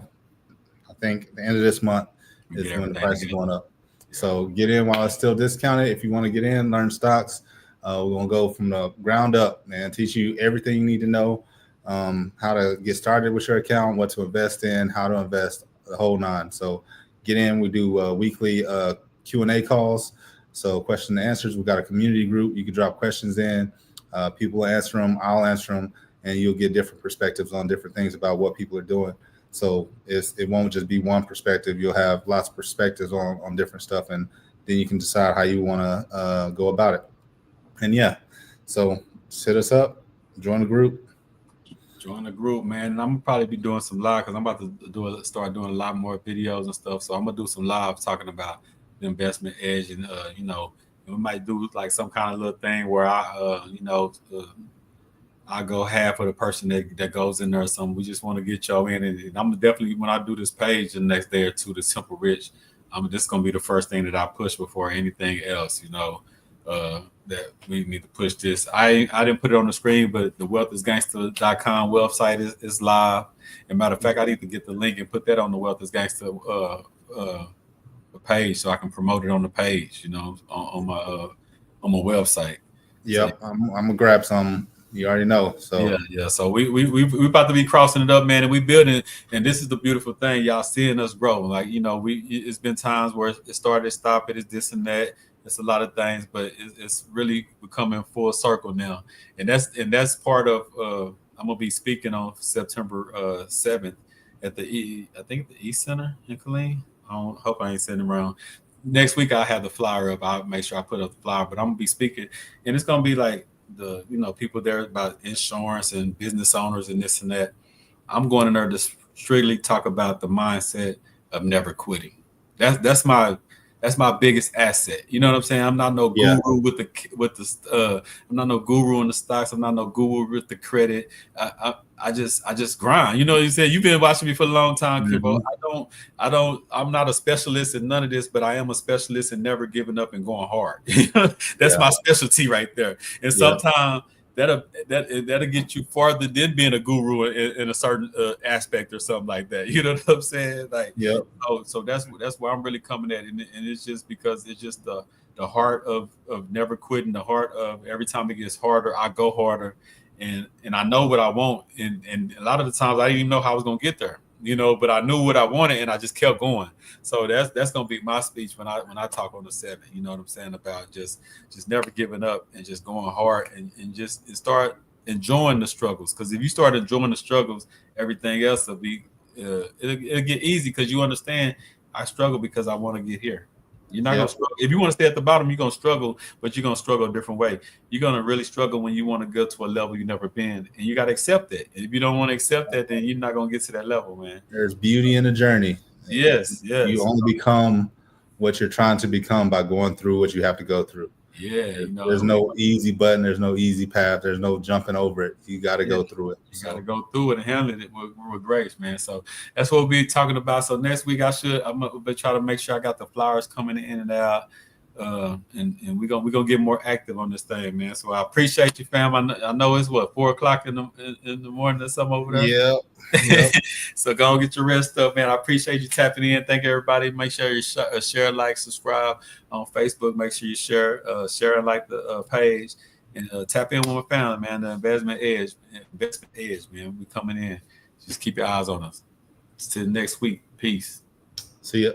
think the end of this month is when the price is going up. So get in while it's still discounted. If you want to get in, learn stocks. We're going to go from the ground up and teach you everything you need to know, how to get started with your account, what to invest in, how to invest, the whole nine. So get in. We do weekly Q&A calls. So question and answers. We've got a community group. You can drop questions in. People will answer them. I'll answer them. And you'll get different perspectives on different things about what people are doing. So it won't just be one perspective. You'll have lots of perspectives on different stuff, and then you can decide how you want to go about it. And yeah, so hit us up, join the group. Join the group, man. And I'm gonna probably be doing some live because I'm about to start doing a lot more videos and stuff. So I'm gonna do some live talking about the investment edge, and we might do like some kind of little thing where I go half of the person that goes in there or something. We just want to get y'all in. And I'm definitely, when I do this page the next day or two, the Simple Rich, this is going to be the first thing that I push before anything else, that we need to push this. I didn't put it on the screen, but the wealthisgangster.com website is live. And matter of fact, I need to get the link and put that on the Wealth is Gangster page so I can promote it on the page, on my website. Yep, so, I'm going to grab some. You already know. So yeah. So we about to be crossing it up, man, and we building. And this is the beautiful thing, y'all seeing us grow. Like it's been times where it started, stop it, it's this and that. It's a lot of things, but it's really becoming full circle now. And that's part of. I'm gonna be speaking on September 7th at the East Center in Killeen. I hope I ain't sitting around. Next week I'll have the flyer up. I'll make sure I put up the flyer. But I'm gonna be speaking, and it's gonna be like the people there about insurance and business owners and this and that. I'm going in there to strictly talk about the mindset of never quitting. That's my biggest asset. You know what I'm saying? I'm not no guru with the I'm not no guru in the stocks. I'm not no guru with the credit. I just grind. You said you've been watching me for a long time, Kirbo. I'm not a specialist in none of this, but I am a specialist in never giving up and going hard. That's my specialty right there. And sometimes that'll get you farther than being a guru in a certain aspect or something like that. You know what I'm saying? Like, so that's where I'm really coming at, and it's just because it's just the heart of never quitting, the heart of every time it gets harder, I go harder. And I know what I want, and a lot of the times I didn't even know how I was gonna get there, but I knew what I wanted, and I just kept going. So that's gonna be my speech when I talk on the 7th. You know what I'm saying, about just never giving up and just going hard and start enjoying the struggles. Because if you start enjoying the struggles, everything else will be it'll get easy, because you understand I struggle because I want to get here. You're not gonna struggle. If you want to stay at the bottom, you're gonna struggle, but you're gonna struggle a different way. You're gonna really struggle when you want to go to a level you've never been, and you gotta accept it. And if you don't want to accept that, then you're not gonna get to that level, man. There's beauty in the journey. Yes. You only become what you're trying to become by going through what you have to go through. Yeah, there's no easy button. There's no easy path. There's no jumping over it. You got to go through it. You got to go through it and handle it with grace, man. So that's what we'll be talking about. So next week I'm gonna try to make sure I got the flowers coming in and out, and we're gonna get more active on this thing, man. So I appreciate you, fam. I know it's 4:00 in the morning or something over there. Yeah. So go and get your rest up, man. I appreciate you tapping in. Thank you, everybody. Make sure you share, like, subscribe on Facebook. Make sure you share and like the page, and tap in with my family, man. The investment edge, man. We coming in. Just keep your eyes on us. Till next week. Peace. See ya.